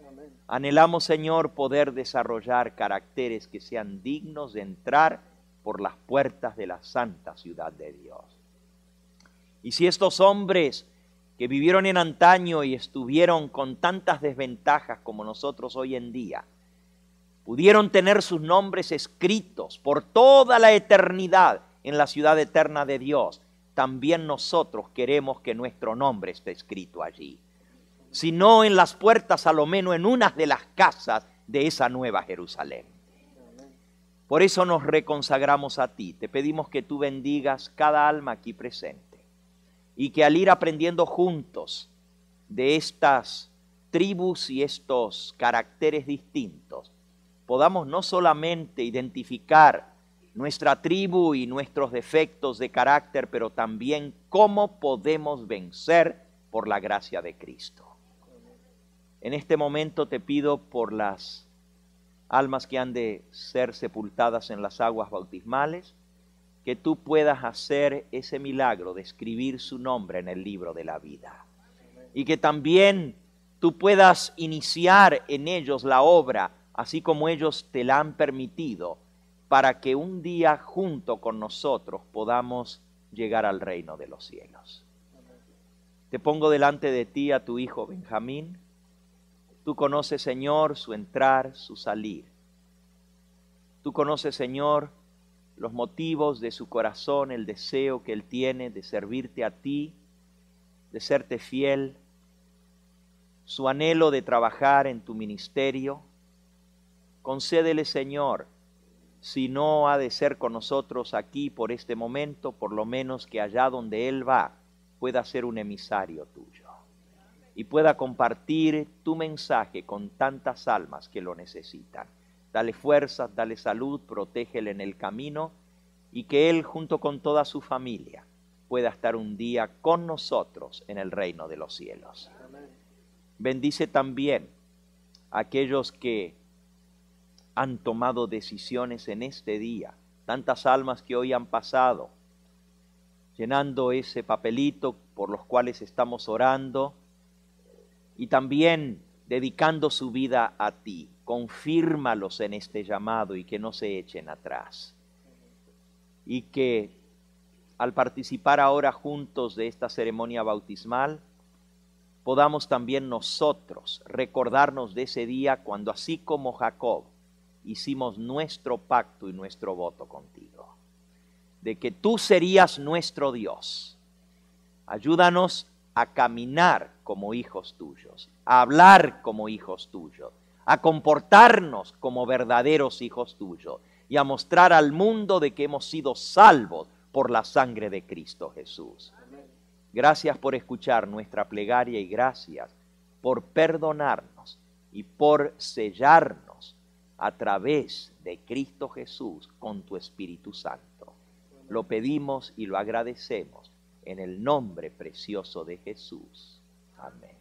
Speaker 2: Amén. Anhelamos, Señor, poder desarrollar caracteres que sean dignos de entrar por las puertas de la santa ciudad de Dios. Y si estos hombres que vivieron en antaño y estuvieron con tantas desventajas como nosotros hoy en día, pudieron tener sus nombres escritos por toda la eternidad en la ciudad eterna de Dios, también nosotros queremos que nuestro nombre esté escrito allí. Si no en las puertas, a lo menos en una de las casas de esa nueva Jerusalén. Por eso nos reconsagramos a ti. Te pedimos que tú bendigas cada alma aquí presente y que al ir aprendiendo juntos de estas tribus y estos caracteres distintos, podamos no solamente identificar nuestra tribu y nuestros defectos de carácter, pero también cómo podemos vencer por la gracia de Cristo. En este momento te pido por las almas que han de ser sepultadas en las aguas bautismales, que tú puedas hacer ese milagro de escribir su nombre en el libro de la vida. Y que también tú puedas iniciar en ellos la obra, así como ellos te la han permitido, para que un día junto con nosotros podamos llegar al reino de los cielos. Te pongo delante de ti a tu hijo Benjamín. Tú conoces, Señor, su entrar, su salir. Tú conoces, Señor, los motivos de su corazón, el deseo que él tiene de servirte a ti, de serte fiel, su anhelo de trabajar en tu ministerio. Concédele, Señor, si no ha de ser con nosotros aquí por este momento, por lo menos que allá donde Él va pueda ser un emisario tuyo y pueda compartir tu mensaje con tantas almas que lo necesitan. Dale fuerzas, dale salud, protégele en el camino y que Él junto con toda su familia pueda estar un día con nosotros en el reino de los cielos. Bendice también a aquellos que han tomado decisiones en este día, tantas almas que hoy han pasado, llenando ese papelito por los cuales estamos orando y también dedicando su vida a ti. Confírmalos en este llamado y que no se echen atrás. Y que al participar ahora juntos de esta ceremonia bautismal, podamos también nosotros recordarnos de ese día cuando, así como Jacob, hicimos nuestro pacto y nuestro voto contigo, de que tú serías nuestro Dios. Ayúdanos a caminar como hijos tuyos, a hablar como hijos tuyos, a comportarnos como verdaderos hijos tuyos y a mostrar al mundo de que hemos sido salvos por la sangre de Cristo Jesús. Gracias por escuchar nuestra plegaria y gracias por perdonarnos y por sellarnos a través de Cristo Jesús con tu Espíritu Santo. Lo pedimos y lo agradecemos en el nombre precioso de Jesús. Amén.